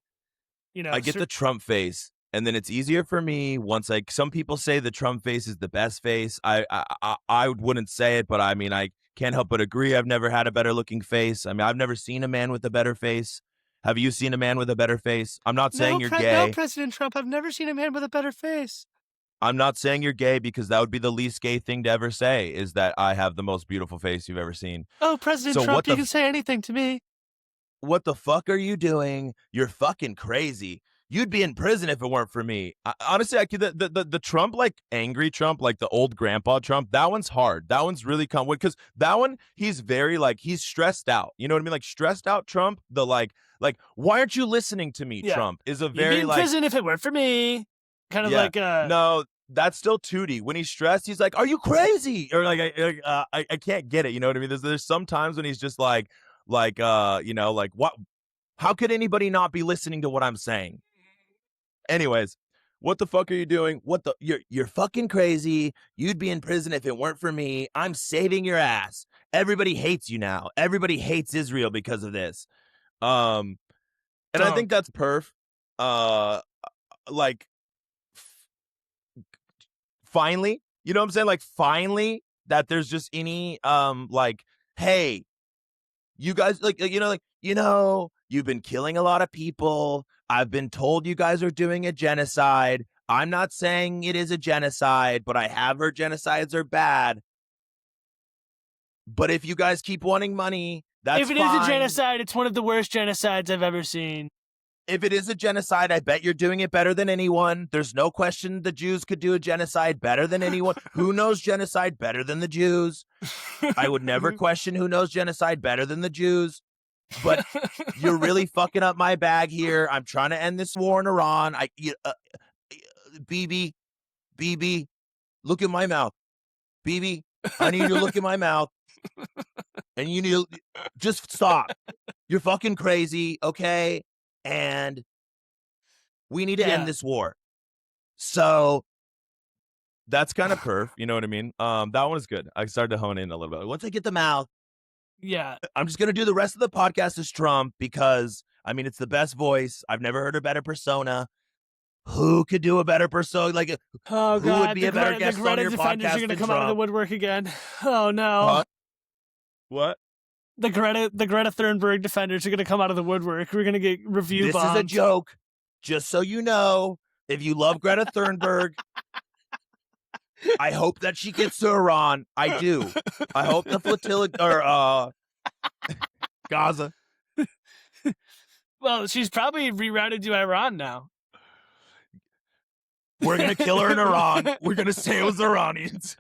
you know. I get the Trump face, and then it's easier for me once like some people say the Trump face is the best face. I wouldn't say it, but I mean I can't help but agree. I've never had a better looking face. I mean I've never seen a man with a better face. Have you seen a man with a better face? I'm not saying you're no, gay. President Trump. I've never seen a man with a better face. I'm not saying you're gay because that would be the least gay thing to ever say is that I have the most beautiful face you've ever seen. Oh, President So Trump, you can say anything to me. what the fuck are you doing? You're fucking crazy. You'd be in prison if it weren't for me. Honestly, the Trump, like angry Trump, like the old grandpa Trump, that one's hard. That one's really because that one, he's very like, he's stressed out. You know what I mean? Like stressed out Trump, the like, why aren't you listening to me? Yeah. Trump is a You'd be very in like, prison if it weren't for me. Kind of yeah, like no, that's still Tootie. When he's stressed, he's like, "Are you crazy?" Or like, I can't get it. You know what I mean? There's some times when he's just you know, like what? How could anybody not be listening to what I'm saying? Anyways, what the fuck are you doing? You're fucking crazy. You'd be in prison if it weren't for me. I'm saving your ass. Everybody hates you now. Everybody hates Israel because of this. And I think that's perf. Like finally, you know what I'm saying? Like finally that there's just any like, hey, you guys you've been killing a lot of people. I've been told you guys are doing a genocide. I'm not saying it is a genocide, but I have heard genocides are bad. But if you guys keep wanting money, that's fine. If it is a genocide, it's one of the worst genocides I've ever seen. If it is a genocide, I bet you're doing it better than anyone. There's no question the Jews could do a genocide better than anyone. Who knows genocide better than the Jews? I would never question who knows genocide better than the Jews. But you're really fucking up my bag here. I'm trying to end this war in Iran. BB, look at my mouth. BB, I need you to look at my mouth. And you need to just stop. You're fucking crazy, okay? And we need to end this war. So that's kind of perf, you know what I mean? That one is good. I started to hone in a little bit. Once I get the mouth, yeah, I'm just gonna do the rest of the podcast as Trump because I mean it's the best voice. I've never heard a better persona. Who could do a better persona? Like, oh who god, would be a better guest the Greta on your defenders podcast are gonna than come Trump? out of the woodwork again. Oh no. What? The Greta Thunberg defenders are gonna come out of the woodwork. We're gonna get review bombs. This is a joke. Just so you know, if you love Greta Thunberg, I hope that she gets to Iran. I do. I hope the flotilla or Gaza. Well, she's probably rerouted to Iran now. We're gonna kill her in Iran. We're gonna say it was Iranians.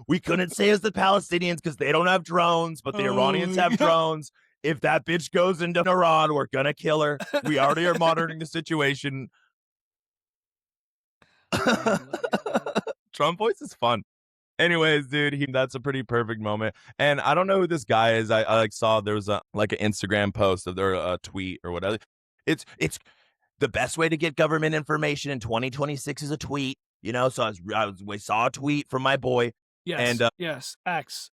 We couldn't say it's the Palestinians because they don't have drones, but the Iranians have drones. If that bitch goes into Iran, we're gonna kill her. We already are monitoring the situation. Trump voice is fun. Anyways, dude, that's a pretty perfect moment. And I don't know who this guy is. I like saw there was a like an Instagram post of their tweet or whatever. It's the best way to get government information in 2026 is a tweet. You know, so we saw a tweet from my boy, Yes. and Yes. X.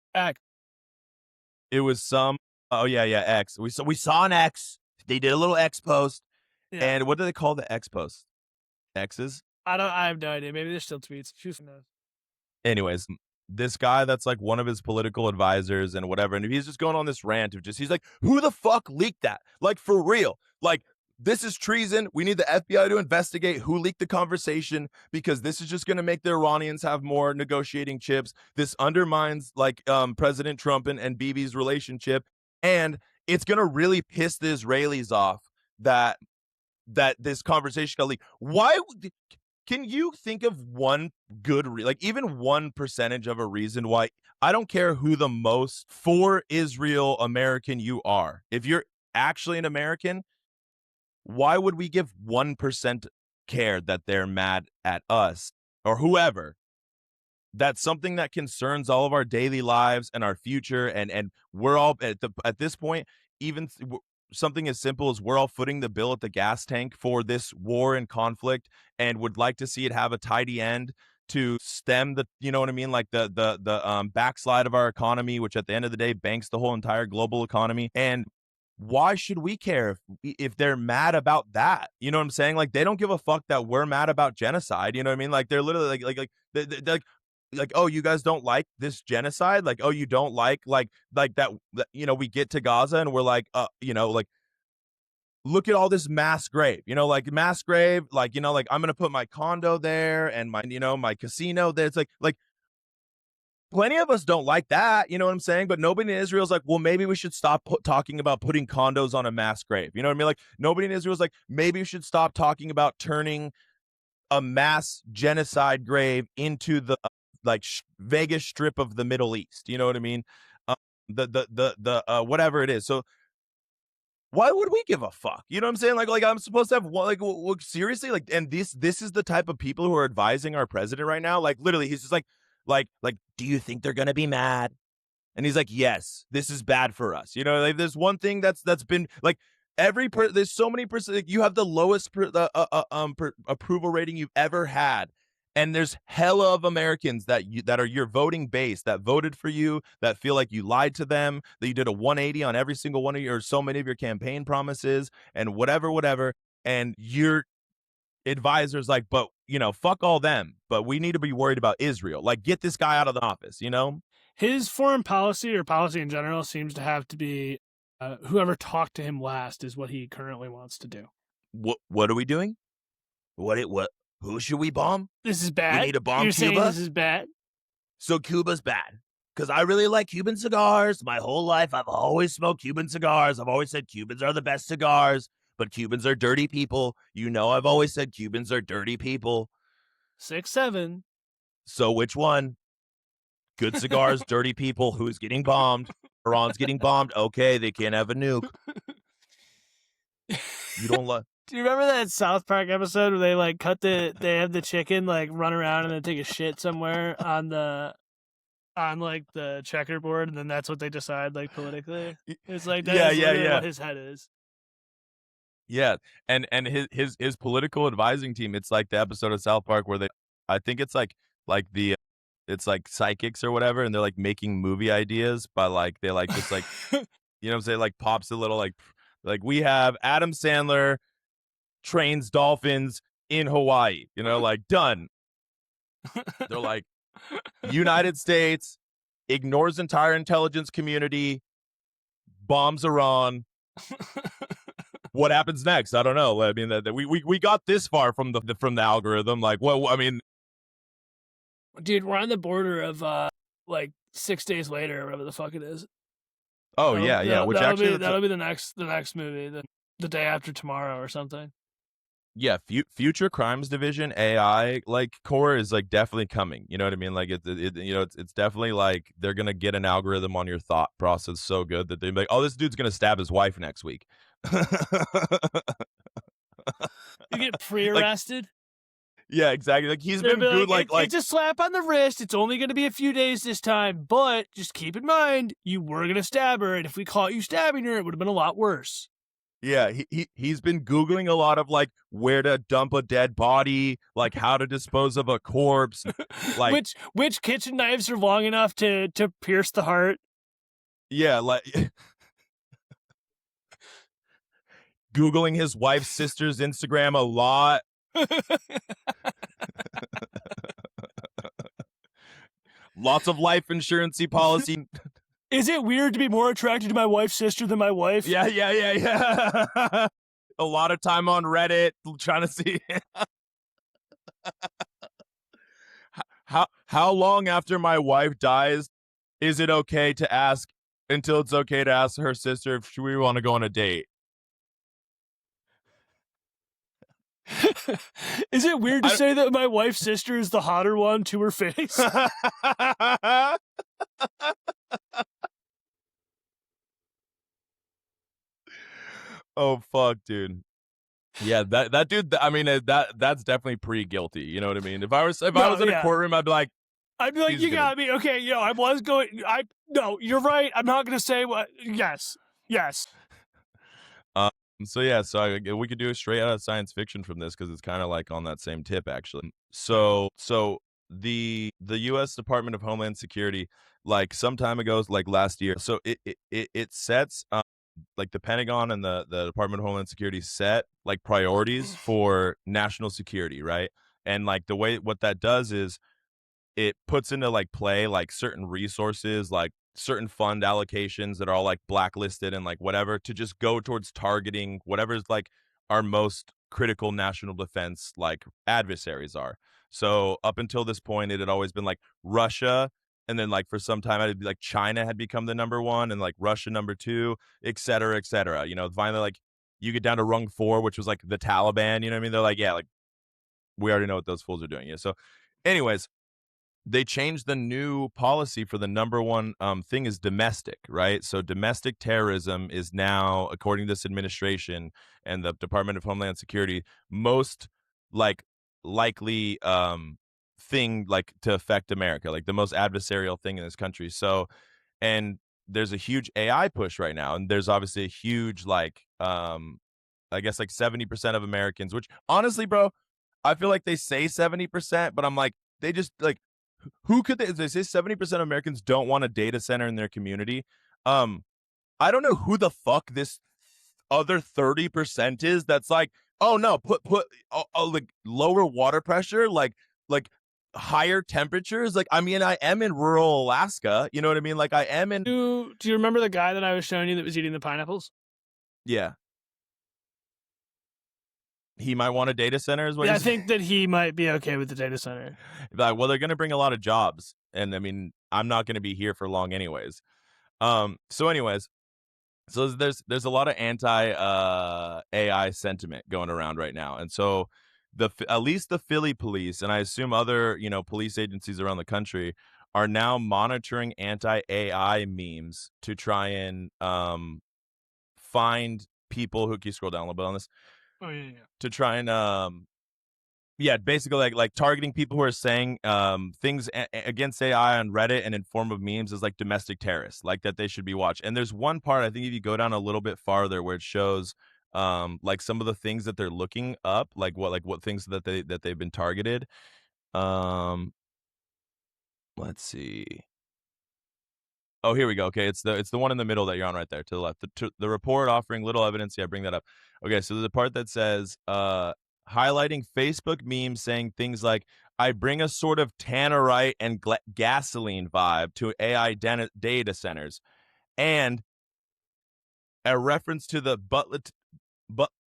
it was some. Oh yeah, X. We saw an X. They did a little X post, Yeah. and what do they call the X post? X's. I have no idea. Maybe there's still tweets. Who knows? Anyways, this guy that's like one of his political advisors and whatever, and he's just going on this rant of he's like, who the fuck leaked that? Like, for real. Like, this is treason. We need the FBI to investigate who leaked the conversation, because this is just going to make the Iranians have more negotiating chips. This undermines like President Trump and Bibi's relationship, and it's going to really piss the Israelis off that this conversation got leaked. Why? Can you think of one good, like even 1% of a reason why? I don't care who the most for Israel American you are. If you're actually an American, why would we give 1% care that they're mad at us or whoever? That's something that concerns all of our daily lives and our future, and we're all at this point, even something as simple as we're all footing the bill at the gas tank for this war and conflict, and would like to see it have a tidy end to stem the, you know what I mean, like the backslide of our economy, which at the end of the day banks the whole entire global economy. And why should we care if they're mad about that? You know what I'm saying? Like, they don't give a fuck that we're mad about genocide. You know what I mean? Like, they're literally they're like, oh, you guys don't like this genocide? Like, oh, you don't like that, you know, we get to Gaza and we're like, you know, like, look at all this mass grave, you know, like mass grave, like, you know, like, I'm going to put my condo there and my, you know, my casino there. It's like plenty of us don't like that. You know what I'm saying? But nobody in Israel is like, well, maybe we should stop talking about putting condos on a mass grave. You know what I mean? Like, nobody in Israel is like, maybe we should stop talking about turning a mass genocide grave into the like Vegas Strip of the Middle East. You know what I mean? The whatever it is. So why would we give a fuck? You know what I'm saying? Like I'm supposed to have one, like, seriously, like, and this is the type of people who are advising our president right now. Like, literally, he's just like, do you think they're gonna be mad? And he's like, yes, this is bad for us. You know, like, there's one thing that's been like there's so many percent. Like, you have the lowest approval rating you've ever had, and there's hella of Americans that are your voting base that voted for you, that feel like you lied to them, that you did a 180 on every single one of your, or so many of your campaign promises, and whatever. And your advisor's like, but, you know, fuck all them, but we need to be worried about Israel. Like, get this guy out of the office, you know? His foreign policy, or policy in general, seems to have to be whoever talked to him last is what he currently wants to do. What are we doing? What? Who should we bomb? This is bad. We need to bomb You're Cuba? saying this is bad? So Cuba's bad. Because I really like Cuban cigars. My whole life, I've always smoked Cuban cigars. I've always said Cubans are the best cigars, but Cubans are dirty people. You know, I've always said Cubans are dirty people. 6-7. So which one? Good cigars, dirty people. Who's getting bombed? Iran's getting bombed. Okay, they can't have a nuke. You don't love. Do you remember that South Park episode where they like they have the chicken like run around and then take a shit somewhere on like the checkerboard, and then that's what they decide, like, politically? It's like, that's what his head is. Yeah, and his political advising team, it's like the episode of South Park where I think it's like it's like psychics or whatever, and they're like making movie ideas by like, they like just like, you know what I'm saying, like pops a little like we have Adam Sandler trains dolphins in Hawaii, you know, like, done. They're like, United States ignores entire intelligence community, bombs Iran. What happens next? I don't know. I mean, that we got this far from the algorithm. Like, well, I mean, dude, we're on the border of like 6 days later, or whatever the fuck it is. Oh, yeah. Which that'll be the next movie, the day after tomorrow or something. Yeah, Future Crimes Division AI like core is like definitely coming. You know what I mean? Like it you know, it's definitely like they're gonna get an algorithm on your thought process so good that they're like, oh, this dude's gonna stab his wife next week. You get pre-arrested. Yeah, exactly. Like, he's been good. Like it's a slap on the wrist. It's only going to be a few days this time, but just keep in mind you were going to stab her, and if we caught you stabbing her, it would have been a lot worse. Yeah, he's been Googling a lot of like where to dump a dead body, like how to dispose of a corpse, like which kitchen knives are long enough to pierce the heart. yeah, like Googling his wife's sister's Instagram a lot. Lots of life insurance policy. Is it weird to be more attracted to my wife's sister than my wife? Yeah. A lot of time on Reddit trying to see how long after my wife dies is it okay to ask until it's okay to ask her sister if we want to go on a date. Is it weird to say that my wife's sister is the hotter one to her face? Oh fuck, dude. Yeah, that dude. I mean, that's definitely pre-guilty. You know what I mean? If I was in a courtroom, I'd be like, you got me. Okay, I was going. No, you're right. I'm not gonna say what. Yes. So yeah, we could do a straight out of science fiction from this because it's kind of like on that same tip actually. So the U.S. Department of Homeland Security, like some time ago, like last year, so it sets like the Pentagon and the Department of Homeland Security set like priorities for national security, right? And like the way what that does is it puts into like play like certain resources, like certain fund allocations that are all like blacklisted and like whatever to just go towards targeting whatever's like our most critical national defense like adversaries are. So up until this point, it had always been like Russia, and then like for some time it'd be like China had become the number one, and like Russia number two, et cetera, et cetera. You know, finally like you get down to rung four, which was like the Taliban. You know what I mean? They're like, yeah, like we already know what those fools are doing. Yeah. So, anyways, they changed the new policy for the number one thing is domestic, right? So domestic terrorism is now, according to this administration and the Department of Homeland Security, most like likely thing like to affect America, like the most adversarial thing in this country. So, and there's a huge AI push right now, and there's obviously a huge like I guess like 70% of Americans, which honestly, bro, I feel like they say 70%, but I'm like, they just like who could they say 70% of Americans don't want a data center in their community. Um, I don't know who the fuck this other 30% is that's like, oh no, put like lower water pressure, like higher temperatures. Like, I mean, I am in rural Alaska, you know what I mean? Like I am in Do you remember the guy that I was showing you that was eating the pineapples? yeah. He might want a data center is what Yeah, I you're saying? think that he might be okay with the data center. Like, well, they're gonna bring a lot of jobs. And I mean, I'm not gonna be here for long anyways. So anyways, so there's a lot of anti AI sentiment going around right now, and so at least the Philly police, and I assume other police agencies around the country are now monitoring anti AI memes to try and find people who can you scroll down a little bit on this Oh yeah. to try and yeah, basically like targeting people who are saying things against AI on Reddit and in form of memes is like domestic terrorists, like that they should be watched. And there's one part I think if you go down a little bit farther where it shows like some of the things that they're looking up, like what things that they've been targeted. Um let's see. Oh, here we go. Okay, it's the one in the middle that you're on right there to the left. The report offering little evidence. Yeah, bring that up. Okay, so there's a part that says highlighting Facebook memes saying things like "I bring a sort of tannerite and gasoline vibe to AI data centers," and a reference to the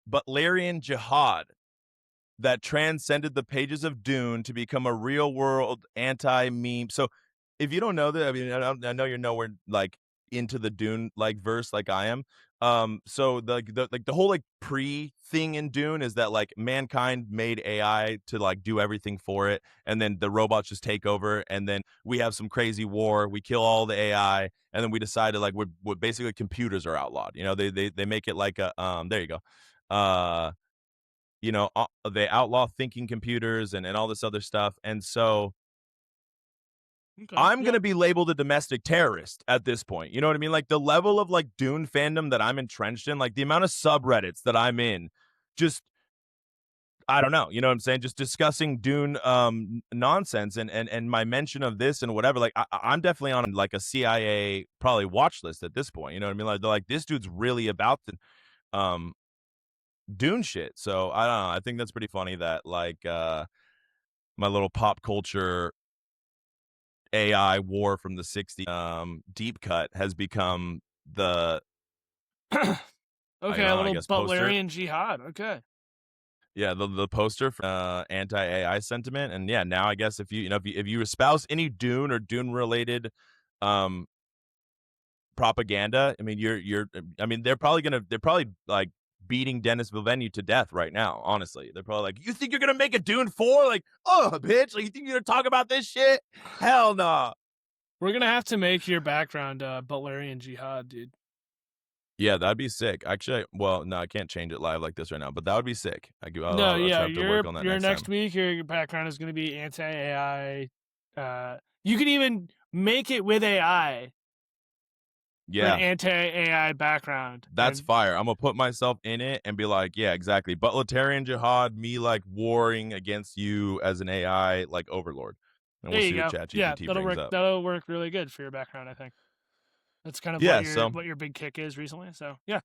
Butlerian jihad that transcended the pages of Dune to become a real world anti meme. So if you don't know that, I mean, I know you're nowhere like into the Dune like verse like I am. So the whole like pre thing in Dune is that like mankind made AI to like do everything for it, and then the robots just take over, and then we have some crazy war, we kill all the AI, and then we decided like we're basically computers are outlawed. You know, they make it like a there you go. They outlaw thinking computers and all this other stuff. And so Okay. I'm Yeah. gonna be labeled a domestic terrorist at this point. You know what I mean? Like the level of like Dune fandom that I'm entrenched in, like the amount of subreddits that I'm in, just I don't know. You know what I'm saying? Just discussing Dune nonsense and my mention of this and whatever. Like I'm definitely on like a CIA probably watch list at this point. You know what I mean? Like they're like this dude's really about the Dune shit. So I don't know. I think that's pretty funny that like my little pop culture AI war from the 60s deep cut has become the I Okay, don't a know, I little guess poster. Butlerian jihad. Okay. Yeah, the poster for anti AI sentiment, and yeah, now I guess if you if you espouse any Dune or Dune related um propaganda, I mean you're I mean they're probably like beating Dennis Villeneuve to death right now. Honestly, they're probably like, you think you're gonna make a Dune 4? Like, oh bitch, like you think you're gonna talk about this shit? Hell nah. We're gonna have to make your background Butlerian jihad, dude. Yeah, that'd be sick. Actually, well, no, I can't change it live like this right now, but that would be sick. No, I'll yeah, try to work your on that your next next time. week, your background is gonna be anti AI. You could even make it with AI for an Yeah, anti AI background, that's and fire. I'm gonna put myself in it and be like, yeah, exactly. Butlerian jihad, me like warring against you as an AI like overlord, and there we'll you see what go. Yeah, ChatGPT that'll brings work. up. That'll work really good for your background, I think. That's kind of Yeah, so what your big kick is recently. So yeah,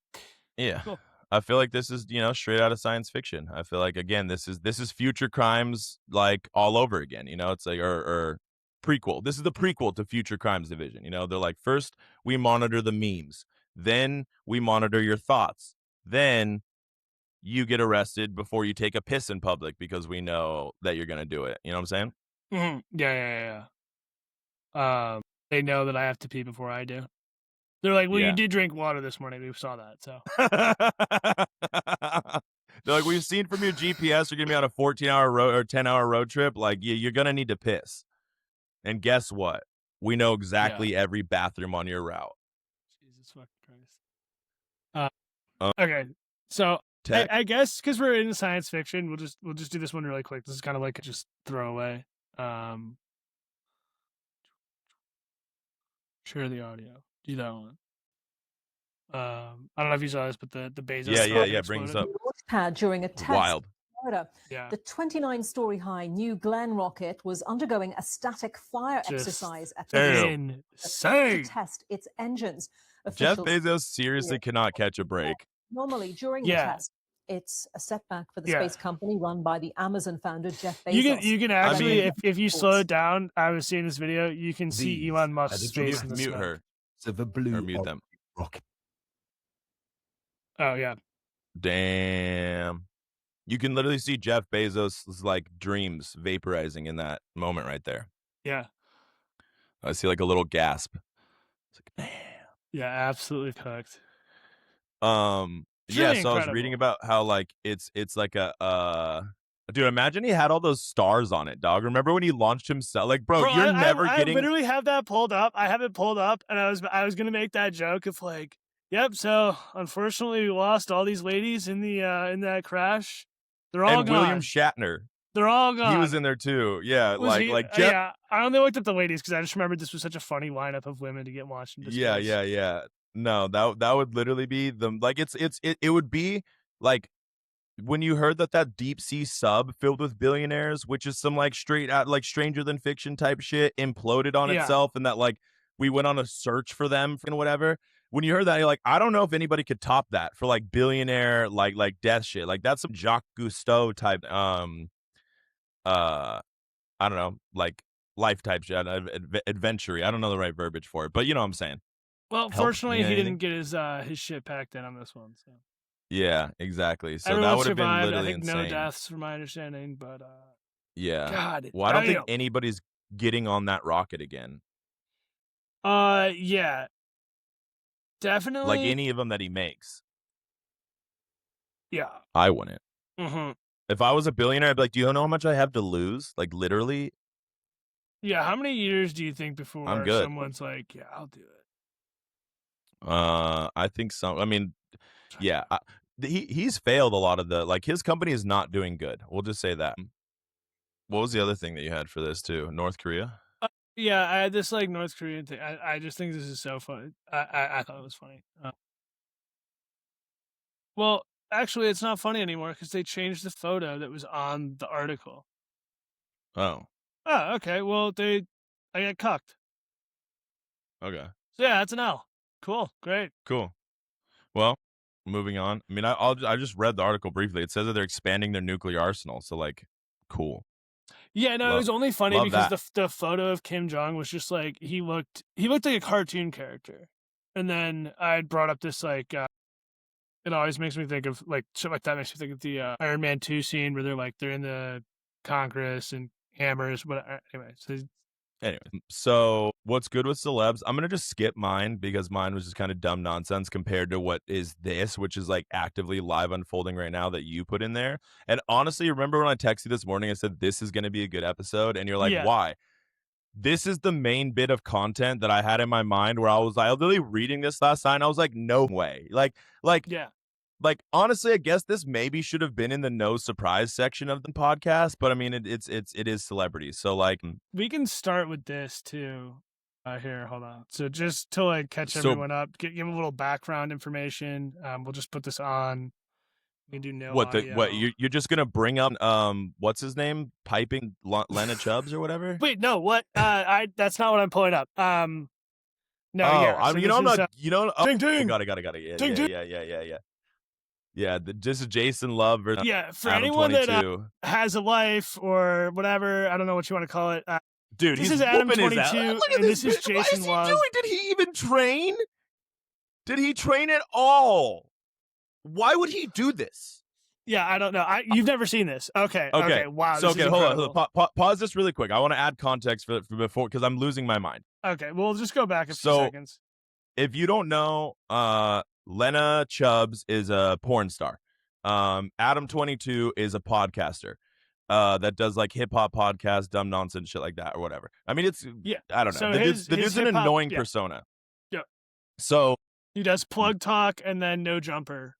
yeah, cool. I feel like this is straight out of science fiction. I feel like again this is future crimes like all over again. It's like or prequel. This is the prequel to Future Crimes Division. They're like first we monitor the memes, then we monitor your thoughts, then you get arrested before you take a piss in public because we know that you're gonna do it. You know what I'm saying? Yeah, yeah. They know that I have to pee before I do. They're like, "Well, you Yeah. did drink water this morning. We saw that." So They're like, we've seen from your GPS you're gonna be on a 14-hour road or 10-hour road trip. Like, you're gonna need to piss. And guess what? We know yeah. exactly every bathroom on your route. Jesus fucking Christ. Uh, Uh, okay, so Tech. I guess because we're in science fiction, we'll just do this one really quick. This is kind of like a just throwaway. Share the audio. Do that one. I don't know if you saw this, but the Bezos Yeah, rocket bring this exploded. up. Launch pad during a test Wild. in Florida. Yeah, The 29-story high New Glenn rocket was undergoing a static fire just exercise at the Damn. to insane. test its engines. Jeff Officials Bezos seriously cannot catch a break. normally during the Yeah, test. It's a setback for the yeah. space company run by the Amazon founder Jeff You Bezos. can I actually mean, if you slow it down. I was seeing this video. You can see These Elon are Musk's the face mute, in the mute smoke. her of a or blue mute them. rocket. Oh yeah, Damn. You can literally see Jeff Bezos' like dreams vaporizing in that moment right there. yeah, I see like a little gasp. It's like, damn. yeah. Absolutely cooked. Yeah, Truly so I was reading incredible. about how like it's like a dude, imagine he had all those stars on it, dog. Remember when he launched himself? Like, bro, Bro, you're never I getting literally have that pulled up. I have it pulled up, and I was gonna make that joke of like, yep. So unfortunately, we lost all these ladies in that crash. They're all and William gone. Shatner. They're all He was gone. in there too. Yeah, Was he? like Jeff. Yeah. I only looked up the ladies because I just remembered this was such a funny lineup of women to get launched into Yeah, space. yeah. No, that would literally be the like it would be like when you heard that deep sea sub filled with billionaires, which is some like straight out like Stranger Than Fiction type shit, imploded on Yeah. itself, and that like we went on a search for them and whatever. When you heard that, you're like, I don't know if anybody could top that for like billionaire like death shit. Like that's some Jacques Cousteau type uh I don't know, like life type shit, adventure. I don't know the right verbiage for it, but you know what I'm saying. Well, Help fortunately, me he anything? didn't get his shit packed in on this one. So Yeah, exactly. So that everyone would have been survived. I literally think no insane. deaths, from my understanding. But Yeah. God, Well, I don't you think know, anybody's getting on that rocket again. yeah, Like definitely, any of them that he makes. yeah. I wouldn't. Mm-hmm. If I was a billionaire, I'd be like, do you know how much I have to lose? Like literally, Yeah, how many years do you think I'm before good. someone's like, yeah, I'll do it? I think so. I mean, yeah. He's failed a lot of the like his company is not doing good. We'll just say that. What was the other thing that you had for this too? North Korea? Yeah, I had this like North Korean thing. I just think this is so funny. I thought it was funny. Well, actually, it's not funny anymore because they changed the photo that was on the article. Oh, Oh, okay. Well, I got cucked. okay, So yeah, that's an L. Cool, great. cool. Well, moving on. I mean, I just read the article briefly. It says that they're expanding their nuclear arsenal. So like, cool. Yeah, no, it Love was only funny love because that. the photo of Kim Jong was just like he looked like a cartoon character, and then I brought up this like it always makes me think of like shit like that makes me think of the Iron Man 2 scene where they're in the Congress and hammers. But anyway, so Anyway, so what's good with celebs? I'm gonna just skip mine because mine was just kind of dumb nonsense compared to what is this, which is like actively live unfolding right now that you put in there. And honestly, remember when I texted you this morning, I said this is gonna be a good episode, and you're like, yeah, why? This is the main bit of content that I had in my mind where I was like, literally reading this last night, and I was like, no way. Like yeah. like honestly, I guess this maybe should have been in the no surprise section of the podcast, but I mean it is celebrities. So like We can start with this too. Here, hold on. So just to like catch so everyone up, give a little background information. We'll just put this on. We can do no what audio. you're just gonna bring up what's his name piping Lena Chubbs or whatever? Wait, no, what? That's not what I'm pulling up. No, Oh, yeah. I'm So you know this I'm is not you know oh, ding ding got it yeah ding ding. yeah this is Jason Love versus Yeah, for Adam anyone that 22. has a life or whatever, I don't know what you want to call it. Dude, This he's is Adam whooping his ass. 22, Look at and this is bitch. What Jason is he Love. doing? Did he even train? Did he train at all? Why would he do this? Yeah, I don't know. You've never seen this. Okay. Wow. So this is hold incredible. on. Pause this really quick. I want to add context for before because I'm losing my mind. Okay, we'll just go back a few seconds. If you don't know, Lena Chubbs is a porn star. Adam 22 is a podcaster. That does like hip hop podcasts, dumb nonsense shit like that or whatever. I mean, it's I don't know. So the dude's an annoying persona. Yeah. So he does Plug Talk and then No Jumper.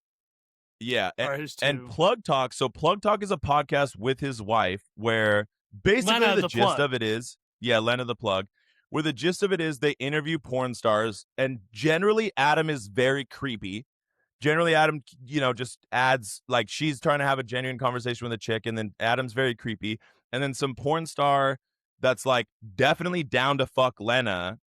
Yeah, Are his two. and Plug Talk. So Plug Talk is a podcast with his wife where basically Lena the the gist Plug. of it is, Lena the Plug, where the gist of it is they interview porn stars, and generally Adam is very creepy. Generally, Adam, just adds like she's trying to have a genuine conversation with a chick, and then Adam's very creepy, and then some porn star that's like definitely down to fuck Lena.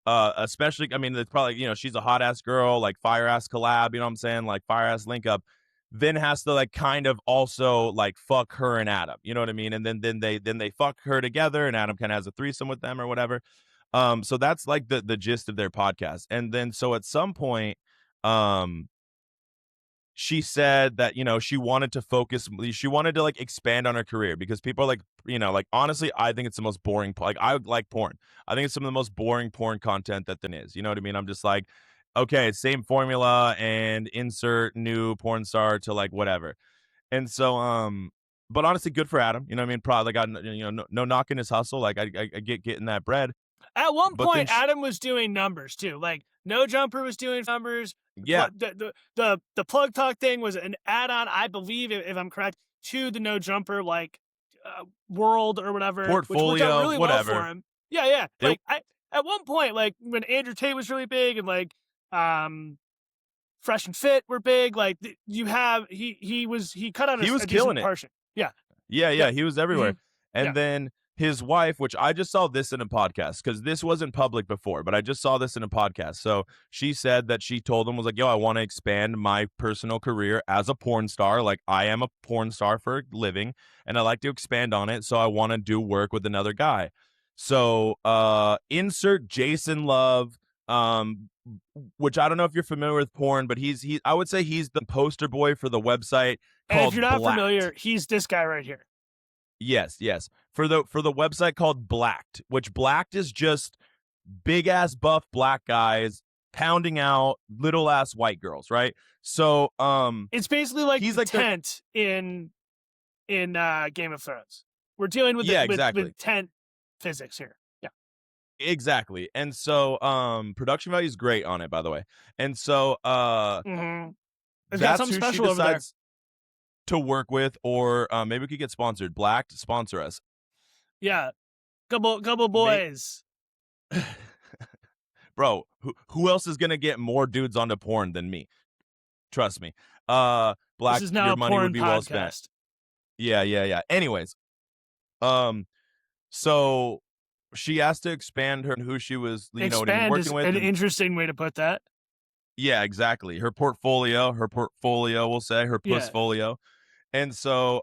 Especially, I mean, it's probably, she's a hot ass girl, like fire ass collab, you know what I'm saying? Like fire ass link up, then has to like kind of also like fuck her and Adam, you know what I mean? And then they fuck her together and Adam kind of has a threesome with them or whatever. So that's like the gist of their podcast. And then so at some point, she said that she wanted to like expand on her career because people are like like honestly I think it's the most boring like I like porn. I think it's some of the most boring porn content that there is, you know what I mean? I'm just like, okay, same formula and insert new porn star to like whatever. And so but honestly good for Adam, you know what I mean? Probably got no knocking his hustle, like I get getting that bread. At one But point, Adam was doing numbers too. Like No Jumper was doing numbers. Yeah. The Plug Talk thing was an add-on, I believe, if I'm correct, to the No Jumper world or whatever. Portfolio, which worked out really whatever. well for him. Yeah. Like at one point, like when Andrew Tate was really big and like Fresh and Fit were big, like he cut out he was a killing decent it. portion. Yeah, he was everywhere. Mm-hmm. And then his wife, which I just saw this in a podcast because this wasn't public before, but I just saw this in a podcast. So she said that she told him, was like, yo, I want to expand my personal career as a porn star. Like I am a porn star for a living and I like to expand on it. So I want to do work with another guy. So insert Jason Love, which I don't know if you're familiar with porn, but I would say he's the poster boy for the website called And if you're not Blacked. familiar, he's this guy right here. Yes. For the website called Blacked, which Blacked is just big ass buff black guys pounding out little ass white girls, right? So it's basically like he's the like tent in Game of Thrones. We're dealing with exactly. with tent physics here. Yeah. Exactly. And so production value is great on it, by the way. And so that's who she decides to work with, or maybe we could get sponsored. Blacked, sponsor us. Yeah. Couple boys. Bro, who else is gonna get more dudes onto porn than me? Trust me. Black, This is now your a money would porn be well spent. podcast. Yeah. Anyways, so she asked to expand her who she was, you know what I mean, Expand is working with. an interesting way to put that. Yeah, exactly. Her portfolio, we'll say, her Yeah. pussfolio. And so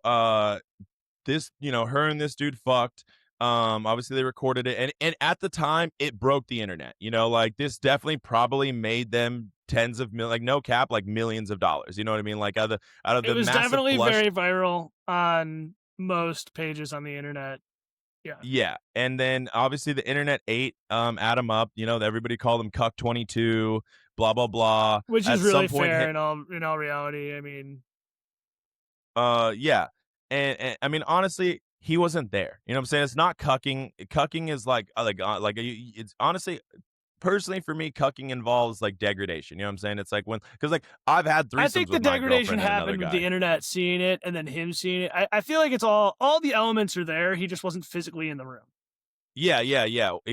this, you know, her and this dude fucked. Obviously they recorded it, and at the time it broke the internet. You know, like this definitely probably made them tens of like no cap, like millions of dollars. You know what I mean? Like out of It the was massive definitely blush. very viral on most pages on the internet. Yeah. And then obviously the internet ate Adam up, you know, everybody called him Cuck 22, blah blah blah. Which At is really some point fair in all reality. I mean, yeah. And I mean honestly, he wasn't there. You know what I'm saying? It's not cucking. Cucking is it's honestly, personally for me, cucking involves like degradation. You know what I'm saying? It's like when, because like I've had I threesomes think the with my degradation girlfriend and another happened with guy. the internet seeing it and then him seeing it. I feel like it's all the elements are there. He just wasn't physically in the room. Yeah.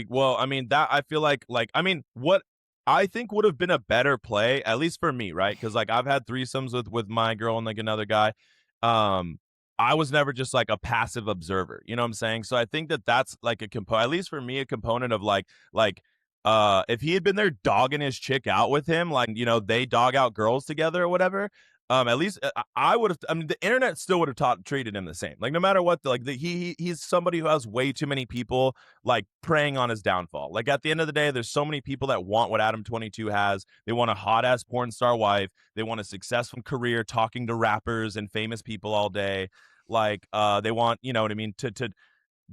Well, I mean that I feel like I mean what I think would have been a better play, at least for me, right? Because like I've had threesomes with my girl and like another guy. I was never just like a passive observer. You know what I'm saying? So I think that that's like a component, at least for me, a component of if he had been there dogging his chick out with him, like, you know, they dog out girls together or whatever. At least I would have. I mean, the internet still would have treated him the same. Like, no matter what, he's somebody who has way too many people like preying on his downfall. Like, at the end of the day, there's so many people that want what Adam 22 has. They want a hot ass porn star wife. They want a successful career, talking to rappers and famous people all day. Like, they want, you know what I mean, to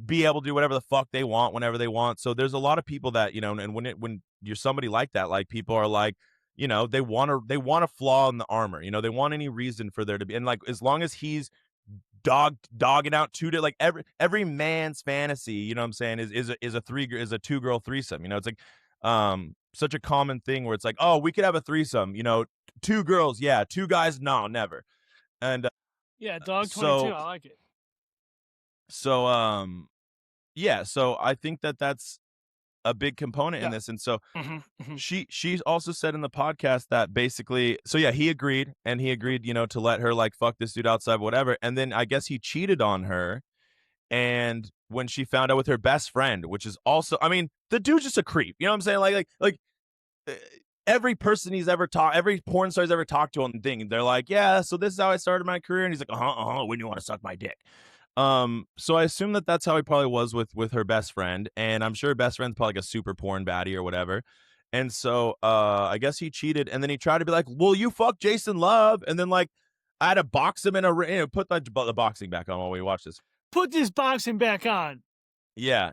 be able to do whatever the fuck they want whenever they want. So there's a lot of people that, you know, and when you're somebody like that, like people are like, you know, they want a flaw in the armor. You know, they want any reason for there to be, and like as long as he's dogging out like every man's fantasy, you know what I'm saying, is a two girl threesome. You know, it's like such a common thing where it's like, oh, we could have a threesome, you know, two girls, yeah, two guys, no, never. And yeah, dog 22, so I like it. so yeah, so I think that that's a big component in this. And so she also said in the podcast that basically, so yeah, he agreed, you know, to let her like fuck this dude outside, whatever. And then I guess he cheated on her. And when she found out with her best friend, which is also, I mean, the dude's just a creep. You know what I'm saying? Like every person he's ever talked, every porn star he's ever talked to on the thing, they're like, yeah, so this is how I started my career. And he's like, when you want to suck my dick. So I assume that that's how he probably was with her best friend, and I'm sure her best friend's probably like a super porn baddie or whatever. And so I guess he cheated, and then he tried to be like, well, you fuck Jason Love, and then like I had to box him in a ring. Put the boxing back on while we watch this. Put this boxing back on. Yeah.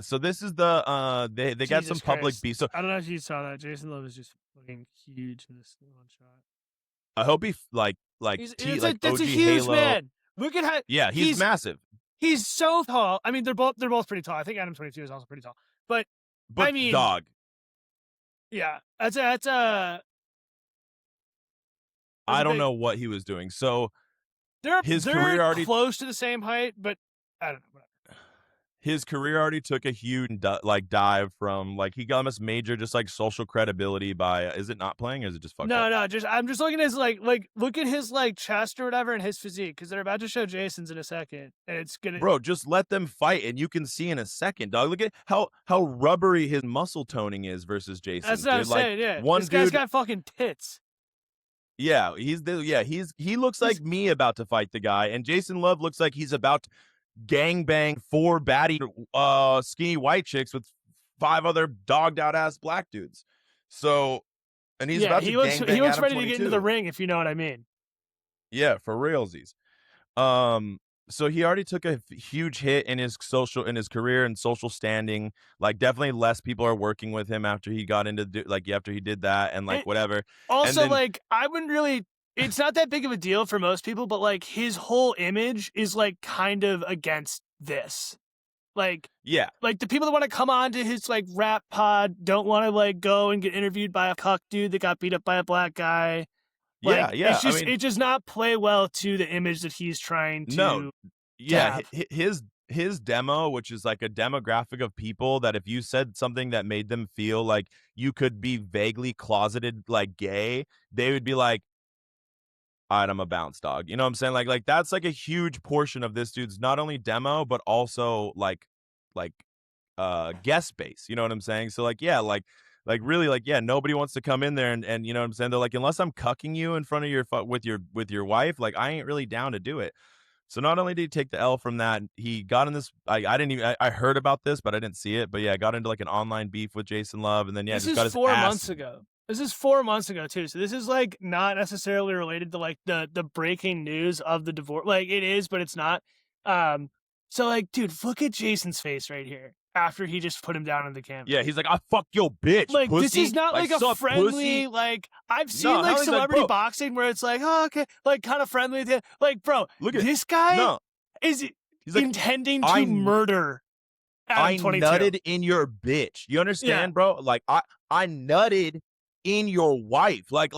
So this is the they got some public beef. So I don't know if you saw that. Jason Love is just fucking huge in this one shot. I hope he that's a huge Halo. Man. Look at how he's massive. He's so tall. I mean, they're both pretty tall. I think Adam 22 is also pretty tall. But I mean, dog. Yeah, that's a. I don't know what he was doing. So they're career already close to the same height, but I don't know. Whatever. His career already took a huge dive from like he got almost major just like social credibility by is it not playing or is it just fucked up? No, I'm just looking at his like look at his like chest or whatever and his physique because they're about to show Jason's in a second and it's gonna. Bro, just let them fight and you can see in a second, dog. Look at how rubbery his muscle toning is versus Jason. That's what I'm saying. Yeah, this guy's got fucking tits. Yeah, he looks like me about to fight the guy, and Jason Love looks like he's about to gangbang 4 baddie skinny white chicks with 5 other dogged out ass black dudes. So, and he's about to he looks ready 22. to get into the ring, if you know what I mean. Yeah, for realsies. So he already took a huge hit in his career and social standing. Like definitely less people are working with him after he got into after he did that and whatever. Also, and then, like I wouldn't really. It's not that big of a deal for most people, but like his whole image is like kind of against this. Like, yeah, like the people that want to come on to his like rap pod don't want to like go and get interviewed by a cuck dude that got beat up by a black guy. Like, yeah. It does not play well to the image that he's trying to. No, yeah. His his demo, which is like a demographic of people that if you said something that made them feel like you could be vaguely closeted like gay, they would be like, all right, I'm a bounce dog. You know what I'm saying? Like that's like a huge portion of this dude's not only demo, but also like guest space. You know what I'm saying? So like, yeah, like really like, yeah, nobody wants to come in there and you know what I'm saying? They're like, unless I'm cucking you in front of your with your wife, like I ain't really down to do it. So not only did he take the L from that, he got in this. I didn't even. I heard about this, but I didn't see it. But yeah, got into like an online beef with Jason Love, and then yeah, this just is got his 4 ass. months ago. This is 4 months ago too. So this is like not necessarily related to like the breaking news of the divorce. Like it is, but it's not. So like, dude, look at Jason's face right here after he just put him down on the canvas. Yeah, he's like, I fuck your bitch. Like pussy. this is not like a friendly. Pussy. Like I've seen No, like he's celebrity like, boxing where it's like, oh okay, like kind of friendly. Like bro, look at this guy. No, is he's like, intending to murder Adam 22. Nutted in your bitch. You understand, bro? Like I nutted in your wife. Like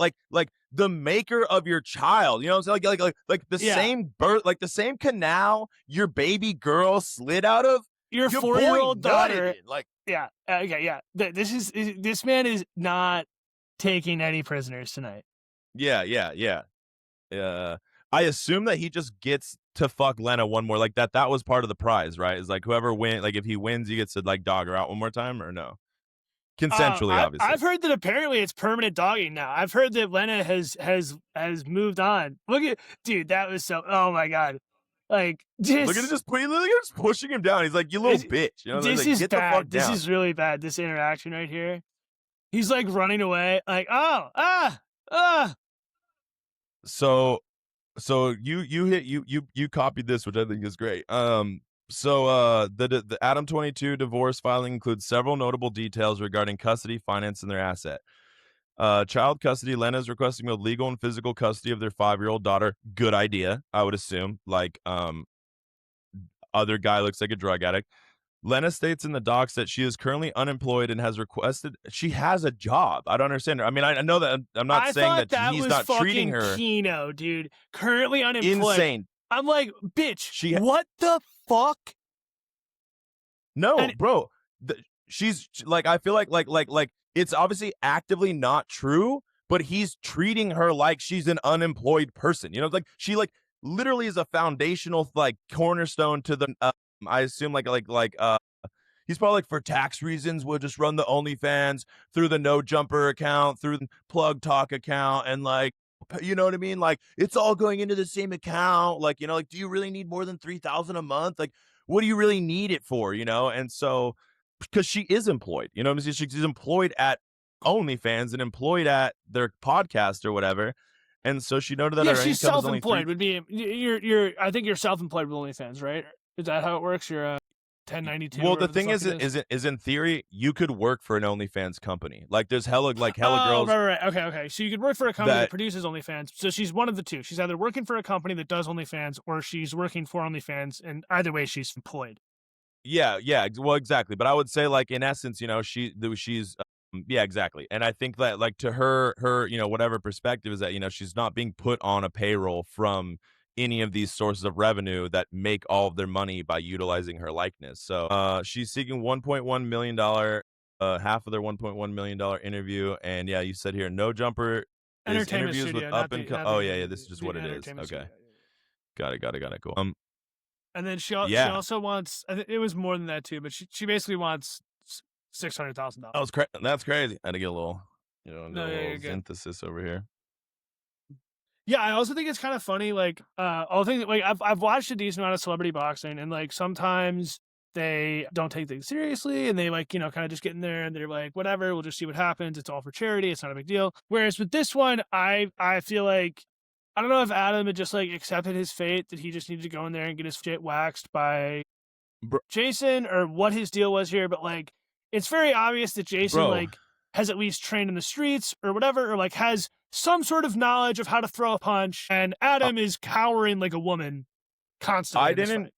the maker of your child. You know what I'm saying? Like the same birth, like the same canal your baby girl slid out of. Your 4-year-old daughter. Like yeah. Okay, yeah. This man is not taking any prisoners tonight. Yeah. I assume that he just gets to fuck Lena one more. Like that was part of the prize, right? Is like whoever wins, like if he wins, he gets to like dog her out one more time, or no? Consensually, obviously. I've heard that apparently it's permanent dogging now. I've heard that Lena has moved on. Look at dude, that was so. Oh my god, like just look at it, just pushing him down. He's like, you little bitch. You know, this like, is get bad. The fuck this down. is really bad. This interaction right here. He's like running away. Like So you copied this, which I think is great. So the Adam 22 divorce filing includes several notable details regarding custody, finance, and their asset. Child custody. Lena is requesting both legal and physical custody of their 5-year-old daughter. Good idea, I would assume. Like other guy looks like a drug addict. Lena states in the docs that she is currently unemployed and has requested she has a job. I don't understand her. I mean, I know that I'm not saying that he's not treating her. Keno, dude. Currently unemployed. Insane. I'm like, bitch. What the fuck? No, bro. She's like, I feel like it's obviously actively not true, but he's treating her like she's an unemployed person. You know, like she like literally is a foundational like cornerstone to the. I assume he's probably like, for tax reasons, we'll just run the OnlyFans through the No Jumper account, through the Plug Talk account, and like, you know what I mean? Like, it's all going into the same account. Like, you know, like, do you really need more than $3,000 a month? Like, what do you really need it for? You know? And so, because she is employed, you know what I'm saying? She's employed at OnlyFans and employed at their podcast or whatever. And so she noted that her she's income is only self-employed. Would be you're. I think you're self-employed with OnlyFans, right? Is that how it works? You're 1092. Well, the thing is in theory, you could work for an OnlyFans company. Like there's hella girls. Right. Okay. So you could work for a company that produces OnlyFans. So she's one of the two. She's either working for a company that does OnlyFans, or she's working for OnlyFans. And either way, she's employed. Yeah. Well, exactly. But I would say, like, in essence, you know, she's yeah, exactly. And I think that, like, to her, you know, whatever perspective is that, you know, she's not being put on a payroll from any of these sources of revenue that make all of their money by utilizing her likeness. So she's seeking $1.1 million, half of their $1.1 million interview. And yeah, you said here, No Jumper is interviews studio, with up and oh yeah, this is just what it is. Okay. Studio. Got it. Cool. And then she also wants, I think it was more than that too, but she basically wants $600,000. That's crazy. I had to get a little, you know, little synthesis over here. Yeah, I also think it's kind of funny. Like, all things like I've watched a decent amount of celebrity boxing, and like sometimes they don't take things seriously, and they like, you know, kind of just get in there and they're like, whatever, we'll just see what happens. It's all for charity. It's not a big deal. Whereas with this one, I feel like I don't know if Adam had just like accepted his fate that he just needed to go in there and get his shit waxed by Jason, or what his deal was here, but like it's very obvious that Jason like has at least trained in the streets or whatever, or like has some sort of knowledge of how to throw a punch, and Adam is cowering like a woman constantly.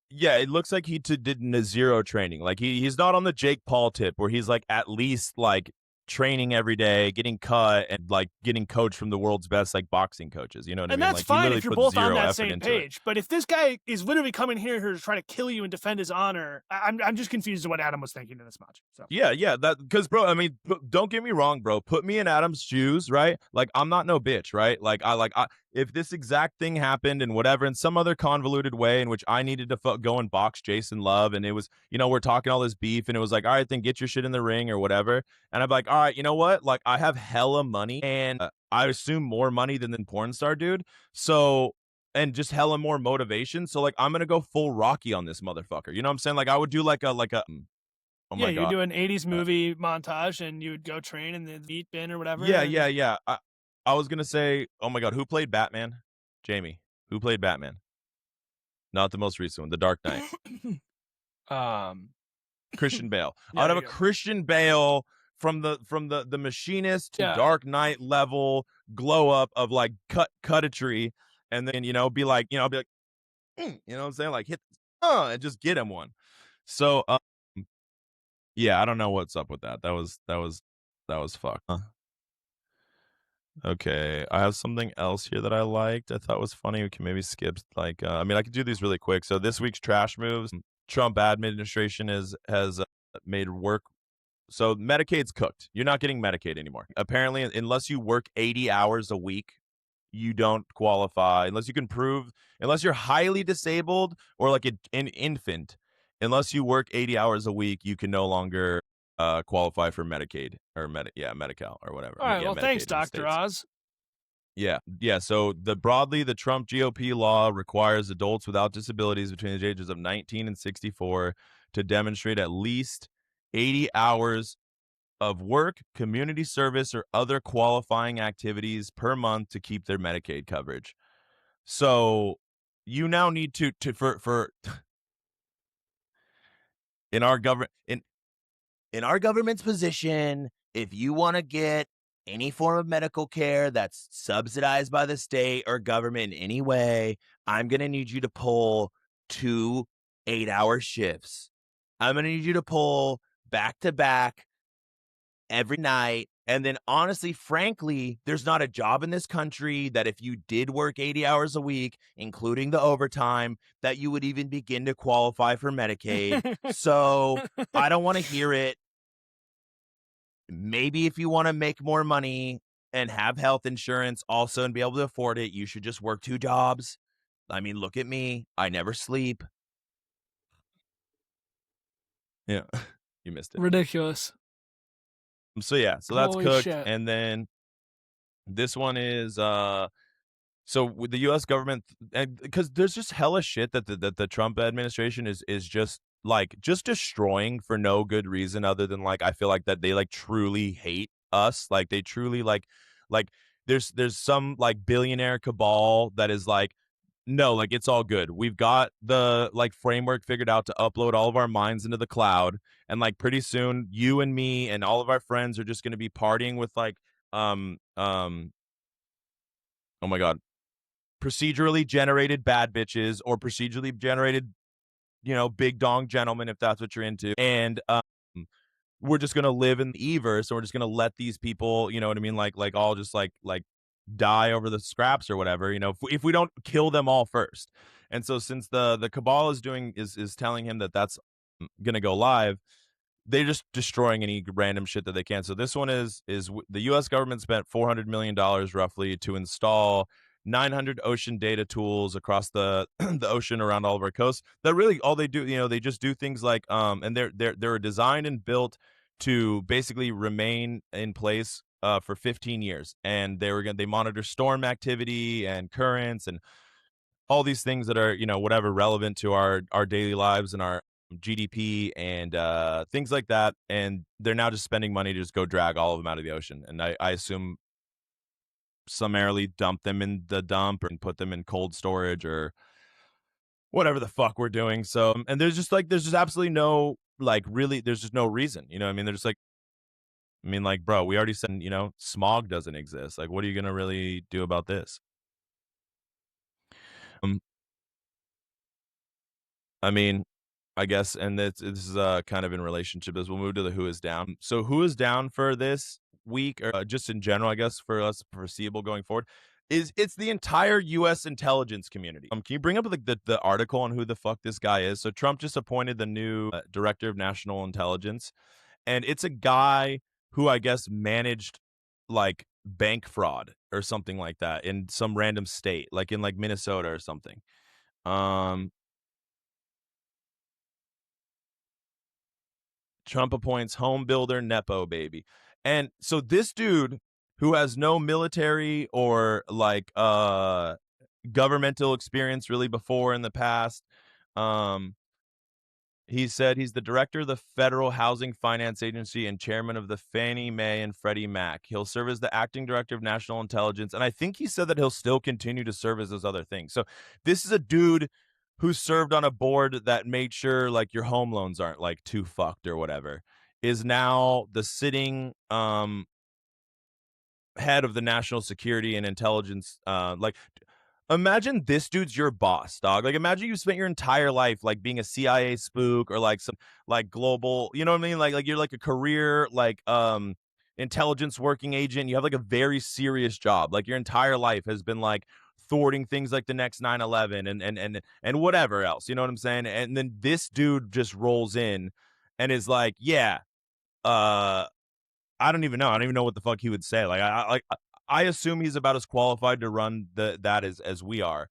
Yeah, it looks like he did zero training. Like he's not on the Jake Paul tip where he's like at least like training every day, getting cut, and like getting coached from the world's best like boxing coaches. You know what I And mean? that's Like he fine literally if you're put both on zero that effort same into it. page. But if this guy is literally coming here to try to kill you and defend his honor, I'm just confused as what Adam was thinking in this match. So Yeah, that because bro, I mean, don't get me wrong, bro. Put me in Adam's shoes, right? Like I'm not no bitch, right? Like I if this exact thing happened and whatever in some other convoluted way in which I needed to go and box Jason Love, and it was, you know, we're talking all this beef, and it was like, all right, then get your shit in the ring or whatever, and I'm like, all right, you know what? Like I have hella money, and I assume more money than the porn star dude, so. And just hella more motivation. So like I'm gonna go full Rocky on this motherfucker. You know what I'm saying? Like I would do like a oh yeah, my you god. do an '80s movie montage, and you would go train in the meat bin or whatever. Yeah. I was gonna say, oh my god, who played Batman? Jamie. Who played Batman? Not the most recent one, The Dark Knight. Um, Christian Bale. I yeah, would there have you a go. Christian Bale from the machinist to Yeah. Dark Knight level glow up of like cuttery, and then be like, be like, you know what I'm saying? Like hit and just get him one. So yeah, I don't know what's up with that. That was fucked. Okay, I have something else here that I liked. I thought was funny. We can maybe skip like I mean, I could do these really quick. So this week's trash moves. Trump administration has made work. So Medicaid's cooked. You're not getting Medicaid anymore. Apparently, unless you work 80 hours a week, you don't qualify. Unless you can prove, unless you're highly disabled or like an infant, unless you work 80 hours a week, you can no longer qualify for Medicaid or Medi-Cal or whatever. All right. Yeah, Well, Medicaid thanks, in the Dr. States. Oz. Yeah. So the Trump GOP law requires adults without disabilities between the ages of 19 and 64 to demonstrate at least 80 hours of work, community service, or other qualifying activities per month to keep their Medicaid coverage. So you now need to for in our government in our government's position, if you want to get any form of medical care that's subsidized by the state or government in any way, I'm going to need you to pull 2 8-hour shifts. I'm going to need you to pull back to back every night. And then honestly, frankly, there's not a job in this country that if you did work 80 hours a week, including the overtime, that you would even begin to qualify for Medicaid. So I don't want to hear it. Maybe if you want to make more money and have health insurance also and be able to afford it, you should just work 2 jobs. I mean, look at me. I never sleep. Yeah, you missed it. Ridiculous. So yeah, so that's Holy cooked. shit. And then this one is so with the U.S. government, and because there's just hella shit that the Trump administration is just like just destroying for no good reason other than like I feel like that they like truly hate us, like they truly like there's some like billionaire cabal that is like, no, like it's all good. We've got the like framework figured out to upload all of our minds into the cloud, and like pretty soon you and me and all of our friends are just going to be partying with like um um oh my god, procedurally generated bad bitches or procedurally generated, big dong gentlemen, if that's what you're into. And we're just gonna live in the Everse, and we're just gonna let these people, you know what I mean, like all just like die over the scraps or whatever, if we don't kill them all first. And so since the cabal is telling him that that's gonna go live, they're just destroying any random shit that they can. So this one is the U.S. government spent $400 million roughly to install 900 ocean data tools across the the ocean around all of our coasts. That really all they do, they just do things like and they're designed and built to basically remain in place for 15 years, and they monitor storm activity and currents and all these things that are, whatever relevant to our daily lives and our GDP and things like that. And they're now just spending money to just go drag all of them out of the ocean. And I assume summarily dump them in the dump and put them in cold storage or whatever the fuck we're doing. So, and there's just absolutely no, like, really, there's just no reason, I mean, they're just like, I mean, like, bro, we already said, smog doesn't exist. Like, what are you going to really do about this? Um, I mean, I guess, and this is kind of in relationship as we'll move to the who is down. So who is down for this week, or just in general, I guess, for us foreseeable going forward, is it's the entire U.S. intelligence community. Can you bring up like the article on who the fuck this guy is? So Trump just appointed the new director of national intelligence, and it's a guy who I guess managed like bank fraud or something like that in some random state, like in like Minnesota or something. Um, Trump appoints home builder Nepo baby. And so this dude who has no military or like governmental experience really before in the past, um he said he's the director of the Federal Housing Finance Agency and chairman of the Fannie Mae and Freddie Mac. He'll serve as the acting director of national intelligence. And I think he said that he'll still continue to serve as those other things. So this is a dude who served on a board that made sure like your home loans aren't like too fucked or whatever, is now the sitting head of the national security and intelligence like imagine this dude's your boss, dog. Like, imagine you spent your entire life like being a CIA spook or like some like global, you know what I mean? Like you're like a career like intelligence working agent. You have like a very serious job. Like your entire life has been like thwarting things like the next 9/11 and whatever else. You know what I'm saying? And then this dude just rolls in and is like, yeah, uh I don't even know. I don't even know what the fuck he would say. Like I assume he's about as qualified to run that as we are.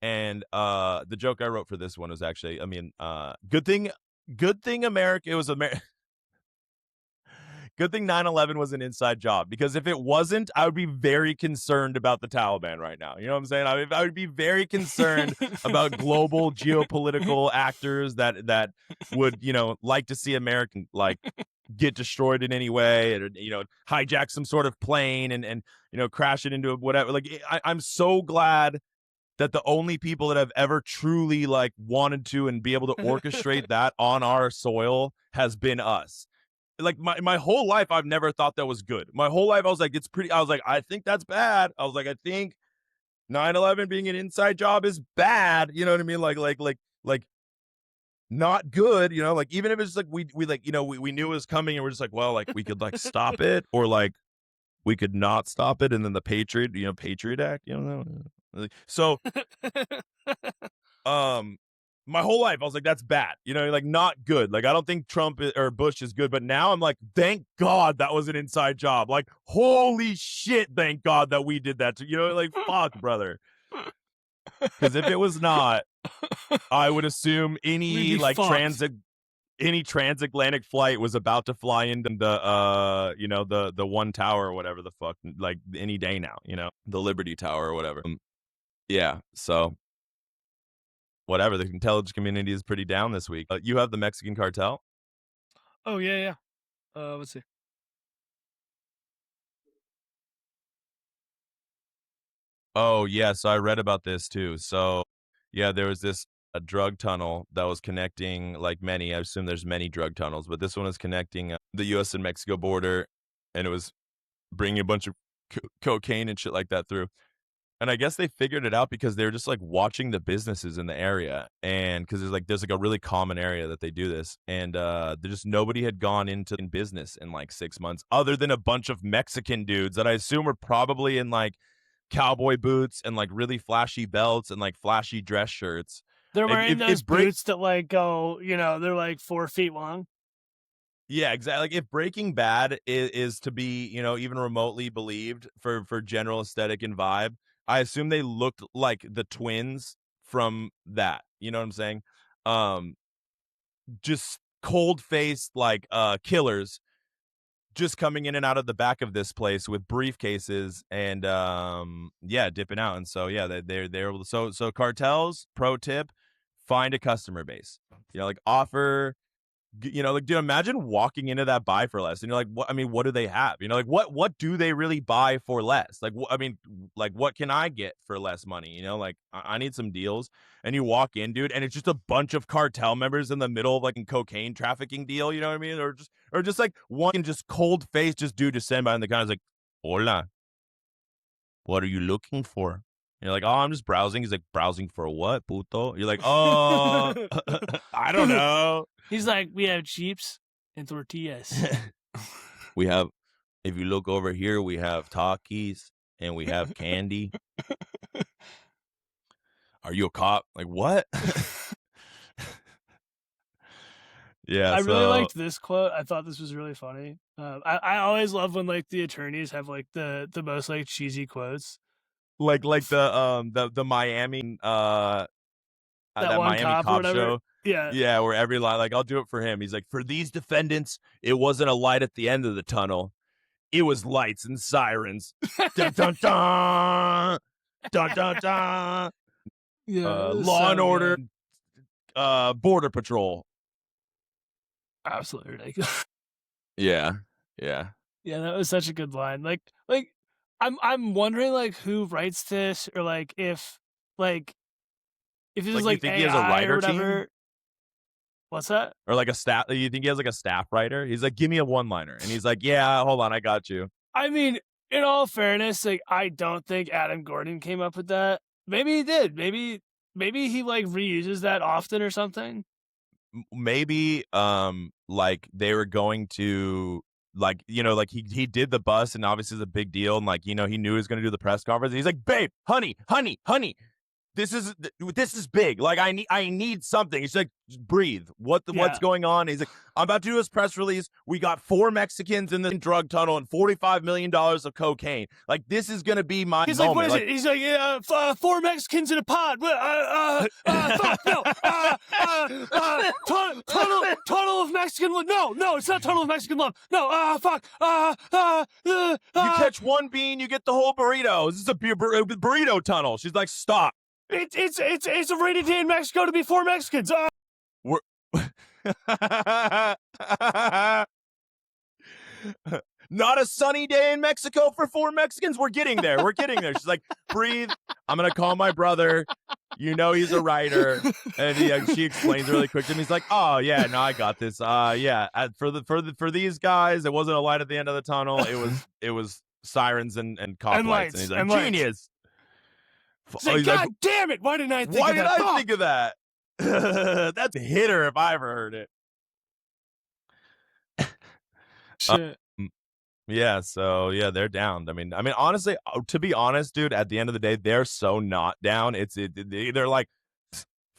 And the joke I wrote for this one was actually, I mean, good thing America, it was America. Good thing 9/11 was an inside job, because if it wasn't, I would be very concerned about the Taliban right now. You know what I'm saying? I would be very concerned about global geopolitical actors that would, you know, like to see American like get destroyed in any way, or you know, hijack some sort of plane and you know, crash it into whatever. Like I'm so glad that the only people that have ever truly like wanted to and be able to orchestrate that on our soil has been us. Like my whole life I've never thought that was good. My whole life I was like, it's pretty, I was like, I think that's bad. I was like, I think 9/11 being an inside job is bad. You know what I mean? Like not good, you know, like even if it's like we like, you know, we knew it was coming and we're just like, well, like we could like stop it, or like we could not stop it, and then the Patriot Act, you know. So um my whole life I was like, that's bad, you know, like not good. Like I don't think Trump or Bush is good, but now I'm like, thank God that was an inside job. Like holy shit, thank God that we did that to, you know, like fuck, brother. Because if it was not, I would assume We'd be fucked. Any transatlantic flight was about to fly into the you know, the one tower or whatever the fuck, like any day now, you know, the Liberty Tower or whatever. Yeah, so whatever, the intelligence community is pretty down this week. You have the Mexican cartel. Oh yeah. Let's see. Oh yeah, so I read about this too. So yeah, there was this a drug tunnel that was connecting, like many, I assume there's many drug tunnels, but this one was connecting the U.S. and Mexico border, and it was bringing a bunch of cocaine and shit like that through. And I guess they figured it out because they were just like watching the businesses in the area, and because there's like a really common area that they do this, and there just nobody had gone into in business in like 6 months, other than a bunch of Mexican dudes that I assume were probably in like cowboy boots and like really flashy belts and like flashy dress shirts. They're wearing those If break boots that like go, you know, they're like 4 feet long. Yeah, exactly. Like if Breaking Bad is to be, you know, even remotely believed for general aesthetic and vibe, I assume they looked like the twins from that. You know what I'm saying? Um, just cold faced like killers just coming in and out of the back of this place with briefcases and yeah, dipping out. And so yeah, they're able to, so cartels, pro tip, find a customer base. You know, like offer, you know, like, dude, imagine walking into that buy for less, and you're like, what? I mean, what do they have? You know, like, what do they really buy for less? Like, I mean, like, what can I get for less money? You know, like, I need some deals. And you walk in, dude, and it's just a bunch of cartel members in the middle of like a cocaine trafficking deal. You know what I mean? Or just like one just cold face, just dude, just send by in the counter, like, hola, what are you looking for? you're like, "Oh, I'm just browsing." He's like, "Browsing for what, puto?" You're like, "Oh, I don't know." He's like, "We have Jeeps and tortillas." We have, if you look over here, we have Takis and we have candy. Are you a cop? Like, what? Yeah, I really so liked this quote. I thought this was really funny. I always love when like the attorneys have like the most like cheesy quotes. like the Miami That that one Miami cop or cop whatever. show. Yeah. Yeah, where every line, like, I'll do it for him. He's like, for these defendants, it wasn't a light at the end of the tunnel. It was lights and sirens. Dun dun dun dun dun dun. Yeah. It was Law and so Order, good. Border Patrol. Absolutely ridiculous. Yeah, yeah. Yeah, that was such a good line. Like I'm wondering like who writes this, or like if this is Like, you like think he has a AI or writer whatever. team? What's that? Or like a staff? You think he has like a staff writer? He's like, give me a one-liner, and he's like, yeah, hold on, I got you. I mean, in all fairness, like I don't think Adam Gordon came up with that. Maybe he did. Maybe he like reuses that often or something. Maybe like they were going to, like, like he did the bus, and obviously it's a big deal, and like, he knew he was going to do the press conference, and he's like, babe, honey, this is big. Like, I need something. He's like, breathe. What's Yeah. going on? He's like, I'm about to do this press release. We got 4 Mexicans in the drug tunnel and $45 million of cocaine. Like, this is gonna be my He's moment. like, what is it? He's like, yeah, 4 Mexicans in a pod. Fuck, no. Tunnel of Mexican love. No, it's not tunnel of Mexican love. No, fuck. You catch one bean, you get the whole burrito. This is a burrito tunnel. She's like, stop. It's a rainy day in Mexico to be 4 Mexicans. We're not a sunny day in Mexico for 4 Mexicans. We're getting there. She's like, breathe. I'm gonna call my brother. He's a writer, and she explains really quick to him. He's like, oh yeah, no, I got this. Yeah, for these guys, it wasn't a light at the end of the tunnel. It was sirens and cop And lights. lights, And he's like, and lights. genius. He's like, God damn it! Why didn't I think of that? Why did I think of that? That's a hitter if I ever heard it. Shit. Yeah, so yeah, they're down. I mean, honestly, to be honest, dude, at the end of the day, they're so not down. They're like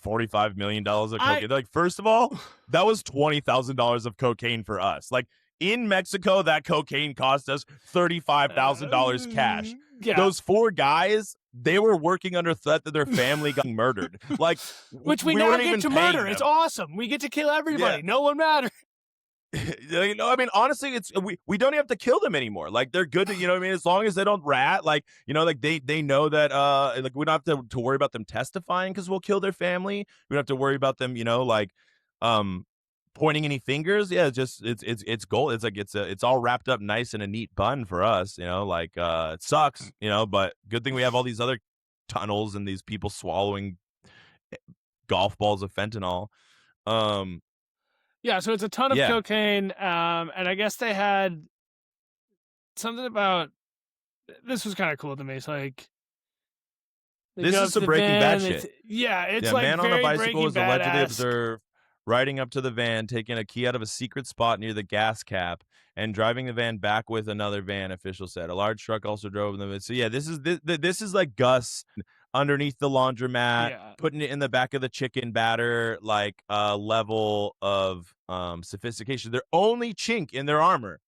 $45 million of cocaine. They're like, first of all, that was $20,000 of cocaine for us. Like, in Mexico, that cocaine cost us $35,000 cash. Yeah. Those 4 guys, they were working under threat that their family got murdered. Like, which we now get to murder. It's awesome. We get to kill everybody. Yeah. No one matters. I mean, honestly, we don't even have to kill them anymore. Like, they're good to, as long as they don't rat, like, like they know that, like, we don't have to worry about them testifying because we'll kill their family. We don't have to worry about them, like, pointing any fingers. Yeah, it's gold. It's like, it's all wrapped up nice in a neat bun for us, like, it sucks, but good thing we have all these other tunnels and these people swallowing golf balls of fentanyl. Yeah, so it's a ton of cocaine, and I guess they had something about, this was kind of cool to me. It's like, this is some Breaking Bad shit. It's like man very on a bicycle was allegedly badass. observed riding up to the van, taking a key out of a secret spot near the gas cap, and driving the van back with another van, officials said. A large truck also drove them. So yeah, this is like Gus underneath the laundromat, putting it in the back of the chicken batter, like level of sophistication. Their only chink in their armor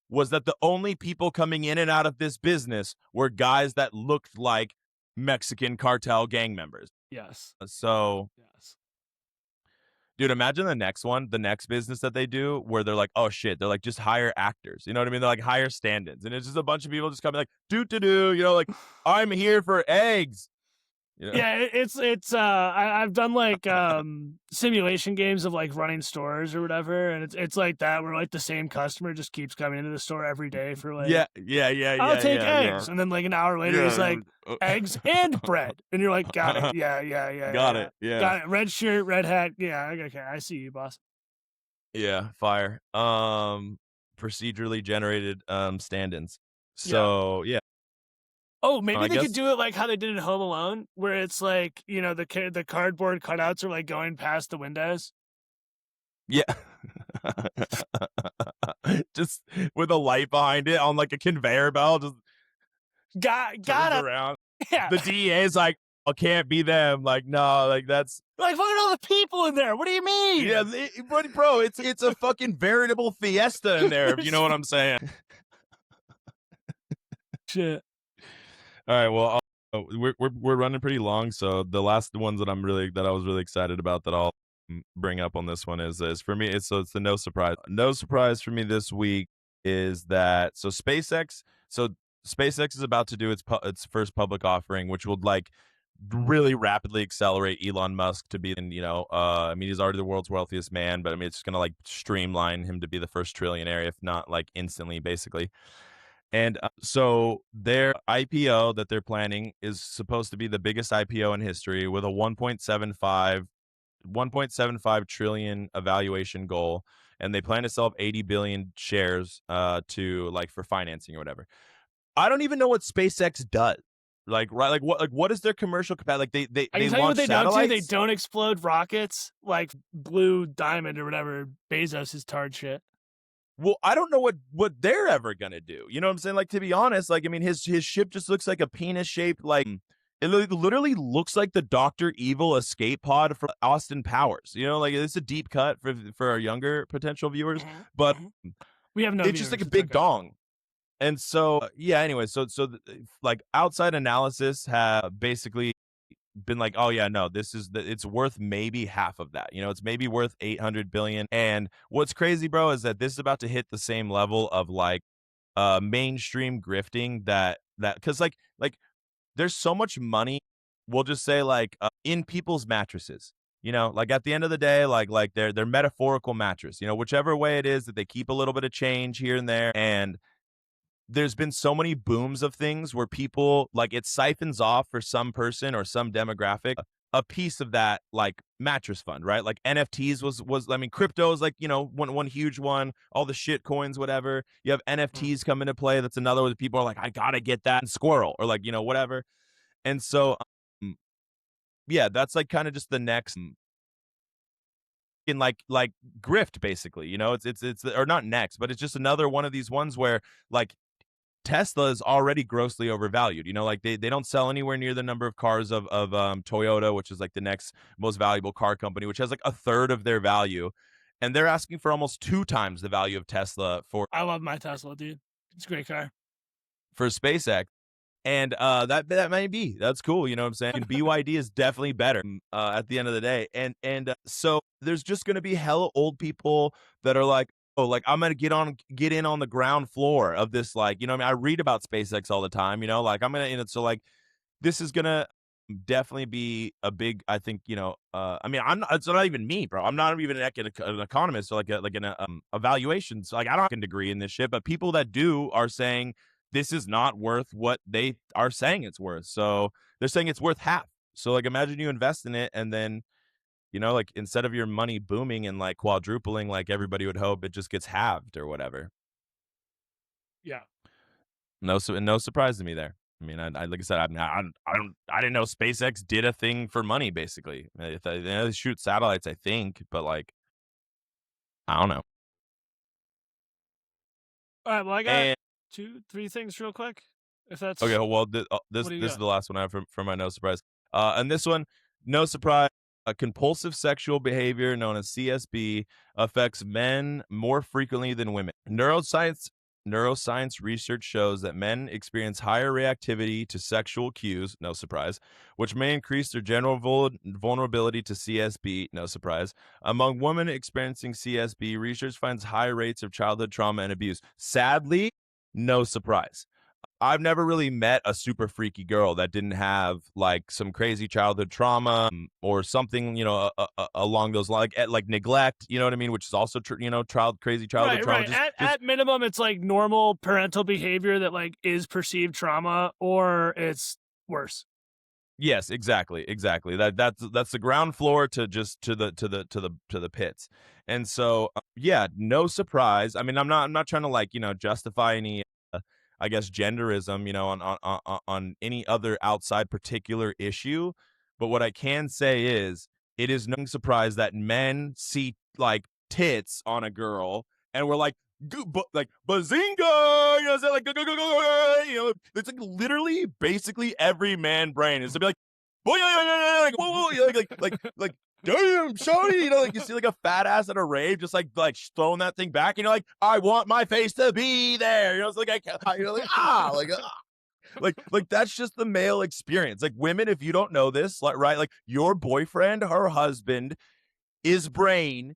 was that the only people coming in and out of this business were guys that looked like Mexican cartel gang members. Yes. So, yes. Dude, imagine the next business that they do where they're like, oh shit, they're like, just hire actors. You know what I mean? They're like, hire stand-ins. And it's just a bunch of people just coming like, like, I'm here for eggs. Yeah, I've done like simulation games of like running stores or whatever, and it's like that where like the same customer just keeps coming into the store every day for like, I'll take eggs, and then like an hour later he's like, eggs and bread, and you're like, got it, got it, red shirt, red hat, okay, I see you, boss. Yeah, fire. Procedurally generated stand-ins. So yeah. Oh, maybe I they could guess. do it like how they did in Home Alone, where it's like, the cardboard cutouts are like going past the windows. Yeah. Just with a light behind it on like a conveyor belt, just turns Got him. around. Yeah. The DEA is like, "Oh, can't be them." Like, no, like that's Like, look at all the people in there. What do you mean? yeah, bro. It's a fucking veritable fiesta in there. If you know There's what I'm saying. shit. All right, well, we're running pretty long, so the last ones that I was really excited about that I'll bring up on this one is for me. It's the no surprise. No surprise for me this week is that SpaceX is about to do its first public offering, which will like really rapidly accelerate Elon Musk to be, I mean, he's already the world's wealthiest man, but I mean, it's gonna like streamline him to be the first trillionaire, if not like instantly, basically. And so their IPO that they're planning is supposed to be the biggest IPO in history with a 1.75 trillion evaluation goal, and they plan to sell 80 billion shares to like for financing or whatever. I don't even know what SpaceX does. Like right, what is their commercial capacity? Like I they can tell you what launch they don't do. They satellites. don't explode rockets like Blue Diamond or whatever Bezos is tard shit. Well, I don't know what they're ever gonna do. You know what I'm saying? Like, to be honest, like, I mean, his ship just looks like a penis shaped, like it literally looks like the Doctor Evil escape pod from Austin Powers. You know, like it's a deep cut for our younger potential viewers, but We have no it's just viewers, like a it's big okay. dong. And so, yeah. Anyway, like outside analysis have basically been like, oh yeah, no, it's worth maybe half of that. You know, it's maybe worth 800 billion. And what's crazy, bro, is that this is about to hit the same level of like mainstream grifting that because like there's so much money, we'll just say like in people's mattresses. You know, like at the end of the day, like their metaphorical mattress, whichever way it is that they keep a little bit of change here and there. And there's been so many booms of things where people like it siphons off for some person or some demographic a piece of that like mattress fund, right? Like NFTs was I mean, crypto is like, one huge one, all the shit coins, whatever. You have NFTs come into play. That's another one that people are like, I gotta get that and squirrel or like, whatever. And so yeah, that's like kind of just the next in like grift, basically. It's or not next, but it's just another one of these ones where like Tesla is already grossly overvalued. Like they don't sell anywhere near the number of cars of Toyota, which is like the next most valuable car company, which has like a third of their value. And they're asking for almost 2 times the value of Tesla I love my Tesla, dude. It's a great car. for SpaceX. And that may be. That's cool. You know what I'm saying? And BYD is definitely better at the end of the day. And so there's just going to be hella old people that are like, oh, like I'm going to get in on the ground floor of this. Like, I mean, I read about SpaceX all the time, like I'm going to, so like this is going to definitely be a big, I think, I mean, it's not even me, bro. I'm not even an economist or like an evaluation. So like I don't have a degree in this shit, but people that do are saying, this is not worth what they are saying it's worth. So they're saying it's worth half. So like imagine you invest in it and then, like instead of your money booming and like quadrupling like everybody would hope, it just gets halved or whatever. Yeah. No surprise to me there. I mean, I like I said, I didn't know SpaceX did a thing for money. Basically, they shoot satellites, I think, but like, I don't know. All right. Well, I got And 2-3 things real quick. If that's okay, well, what do you this is got? the last one I have for my no surprise. And this one, no surprise. A compulsive sexual behavior known as CSB affects men more frequently than women. Neuroscience research shows that men experience higher reactivity to sexual cues, no surprise, which may increase their general vulnerability to CSB, no surprise. Among women experiencing CSB, research finds high rates of childhood trauma and abuse. Sadly, no surprise. I've never really met a super freaky girl that didn't have like some crazy childhood trauma or something, along those lines, like neglect, you know what I mean? Which is also, crazy childhood trauma. Right. At minimum, it's like normal parental behavior that like is perceived trauma, or it's worse. Yes, exactly. That's the ground floor to just to the pits. And so, yeah, no surprise. I mean, I'm not trying to like, justify any I guess, genderism, on any other outside particular issue. But what I can say is, it is no surprise that men see like tits on a girl, and we're like, like bazinga, it's like it's like literally, basically every man brain is to be like, boy, like whoa, whoa, like damn, shorty, like you see like a fat ass at a rave, just like throwing that thing back, and you're like, I want my face to be there, it's like I can't, like that's just the male experience. Like, women, if you don't know this, right, like your boyfriend, her husband, his brain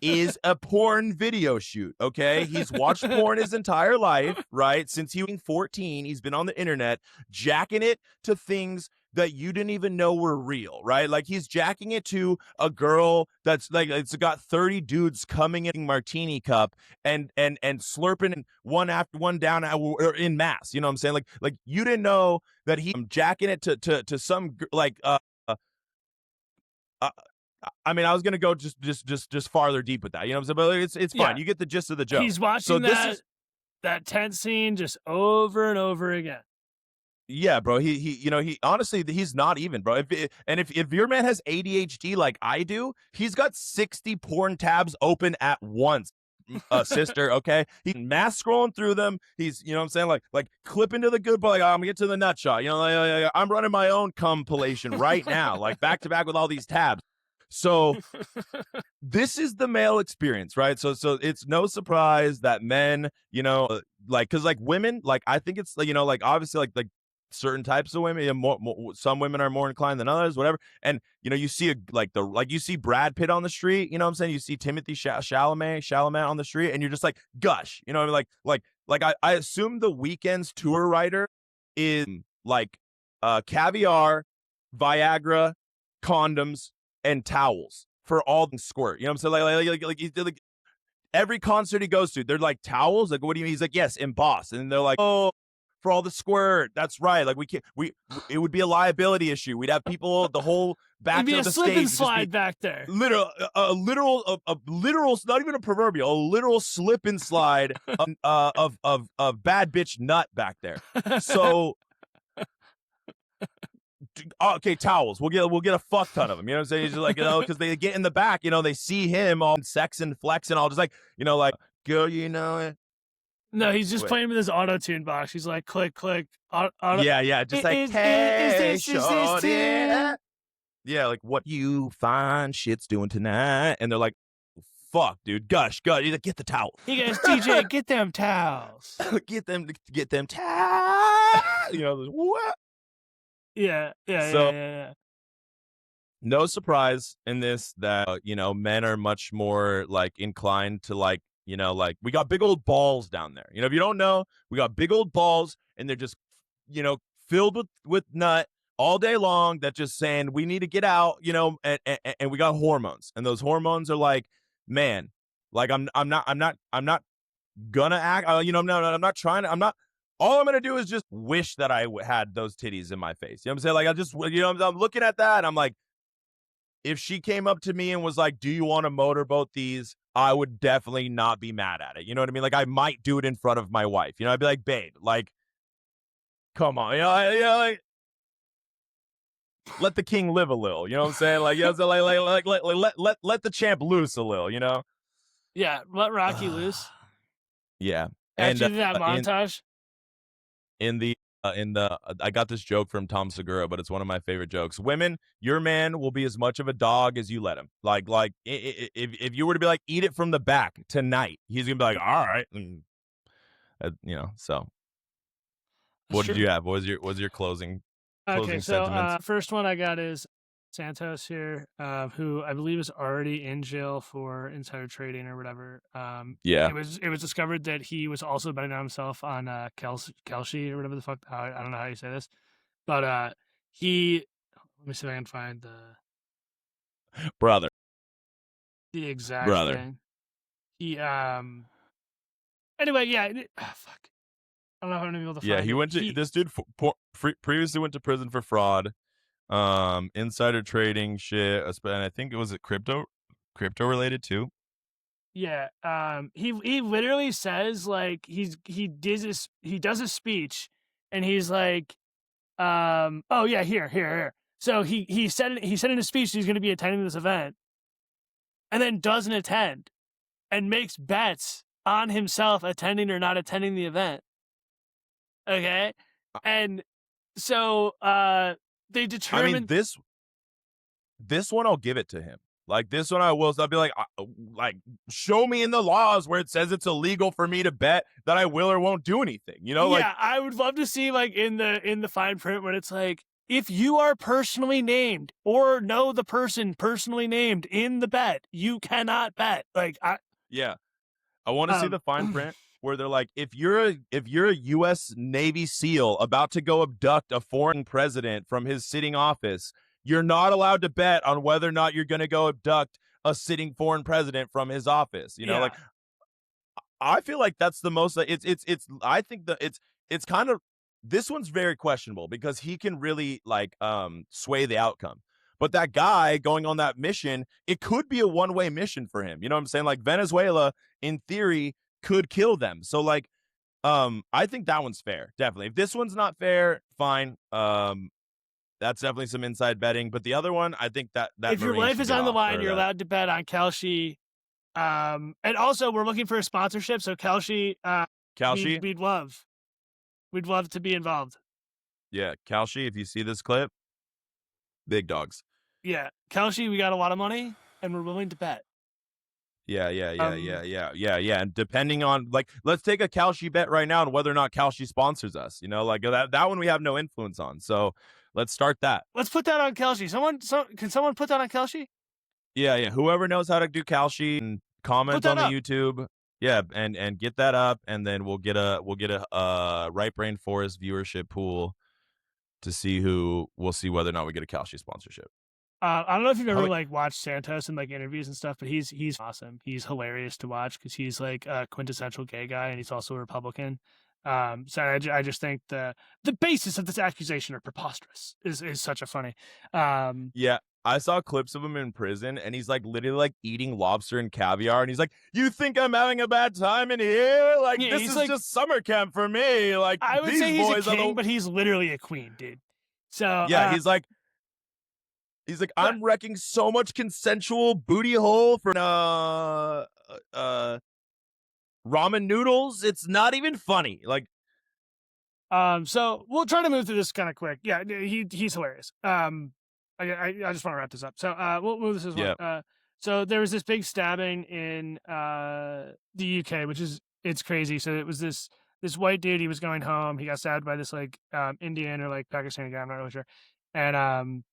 is a porn video shoot, okay? He's watched porn his entire life, right? Since he was 14, he's been on the internet jacking it to things that you didn't even know were real, right? Like, he's jacking it to a girl that's like, it's got 30 dudes coming in martini cup and slurping one after one down in mass. You know what I'm saying? Like you didn't know that he jacking it to some uh, I mean, I was gonna go just farther deep with that. You know what I'm saying? But it's fine. Yeah. You get the gist of the joke. He's watching that tent scene just over and over again. Yeah, bro. He honestly, he's not even, bro. If your man has ADHD like I do, he's got 60 porn tabs open at once. Sister, okay? He's mass scrolling through them. He's, you know what I'm saying, like clipping to the good part, like, I'm gonna get to the nut shot. I'm running my own compilation right now, like back to back with all these tabs. So this is the male experience, right? So it's no surprise that men, like, because like women, like, I think it's, like obviously like certain types of women, some women are more inclined than others, whatever. And you see you see Brad Pitt on the street, you know what I'm saying? You see Timothy Chalamet on the street, and you're just like, gush, you know, like I assume the Weeknd's tour writer is like caviar, Viagra, condoms, and towels for all the squirt. You know what I'm saying? Like every concert he goes to, they're like, towels? Like, what do you mean? He's like, yes, embossed. And they're like, oh, for all the squirt. That's right. Like, it would be a liability issue. We'd have people, the whole back It'd be of a the slip stage and slide back there. Literal, a literal, not even a proverbial, a literal slip and slide of bad bitch nut back there. So, okay, towels. We'll get a fuck ton of them. You know what I'm saying? He's just like, because they get in the back, they see him all sex and flex and all, just like, like, girl, it. No, he's just playing with his auto tune box. He's like, click, click. Yeah, just like, hey, shorty. Yeah, like, what you fine shit's doing tonight? And they're like, fuck, dude, gush. He's like, get the towel. He goes, DJ, get them towels. get them towels. What? Yeah. No surprise in this that men are much more like inclined to like, like, we got big old balls down there. If you don't know, we got big old balls, and they're just filled with nut all day long. That just saying we need to get out, and we got hormones, and those hormones are like, man, like I'm not gonna act, I'm not trying to, all I'm gonna do is just wish that I had those titties in my face. You know what I'm saying? Like, I just, I'm looking at that, and I'm like, if she came up to me and was like, do you want to motorboat these? I would definitely not be mad at it. You know what I mean? Like, I might do it in front of my wife. I'd be like, babe, like, come on. Like, let the king live a little. You know what I'm saying? Like, so let the champ loose a little, Yeah, let Rocky loose. Yeah. After that montage. I got this joke from Tom Segura, but it's one of my favorite jokes. Women, your man will be as much of a dog as you let him. Like if you were to be like, eat it from the back tonight, he's gonna be like, all right, and, So, what did you have? What was your closing? Okay, so sentiments? First one I got is Santos here, who I believe is already in jail for insider trading or whatever. Yeah, it was discovered that he was also betting on himself on Kelshi or whatever the fuck. I don't know how you say this, but let me see if I can find brother, the exact brother. thing. He anyway, yeah. Fuck. I don't know how I'm gonna be able to find. Yeah, he went to this dude previously went to prison for fraud. Insider trading shit, and I think it was crypto related too. Yeah. He literally says like he does a speech, and he's like, oh yeah, here. So he said in his speech he's going to be attending this event, and then doesn't attend, and makes bets on himself attending or not attending the event. Okay, and so they I mean, determined. this one I'll give it to him. Like this one I will. So I'll be like, show me in the laws where it says it's illegal for me to bet that I will or won't do anything. You know, like Yeah, I would love to see like in the fine print when it's like, if you are personally named or know the person personally named in the bet, you cannot bet. Like yeah, I want to see the fine print where they're like, if you're a U.S. Navy SEAL about to go abduct a foreign president from his sitting office, you're not allowed to bet on whether or not you're going to go abduct a sitting foreign president from his office. You know, yeah. like I feel like that's the most. I think that it's kind of, this one's very questionable because he can really like sway the outcome. But that guy going on that mission, it could be a one-way mission for him. You know what I'm saying? Like Venezuela, in theory, could kill them. So like, I think that one's fair. Definitely. If this one's not fair, fine. That's definitely some inside betting. But the other one, I think that If your Marine life should is get on the off, line, or you're that. allowed to bet on Kelshi. And also we're looking for a sponsorship, so Kelshi, Kalshi, we'd love to be involved. yeah, Kalshi. If you see this clip, big dogs. Yeah, Kelshi, we got a lot of money, and we're willing to bet. Yeah. And depending on, like, let's take a Kalshi bet right now on whether or not Kalshi sponsors us. You know, like that one we have no influence on. So let's start that. Let's put that on Kelshi. Can someone put that on Kelshi? Yeah. Whoever knows how to do Kalshi, and comment on the up. YouTube. Yeah, and get that up, and then we'll get a Right Brain Forest viewership pool to see we'll see whether or not we get a Kalshi sponsorship. I don't know if you've ever like watched Santos and like interviews and stuff, but he's awesome. He's hilarious to watch because he's like a quintessential gay guy, and he's also a Republican. So I just think the basis of this accusation are preposterous. Is such a funny. Yeah, I saw clips of him in prison, and he's like literally like eating lobster and caviar, and he's like, "You think I'm having a bad time in here? Like Yeah, this is like, just summer camp for me." Like I would these say he's boys a king, are the... but he's literally a queen, dude. So Yeah, he's like, I'm wrecking so much consensual booty hole for ramen noodles. It's not even funny. Like, so we'll try to move through this kind of quick. Yeah, he's hilarious. I just want to wrap this up. So we'll move this as well. Yeah. So there was this big stabbing in the UK, which is, it's crazy. So it was this white dude. He was going home. He got stabbed by this like Indian or like Pakistani guy. I'm not really sure. And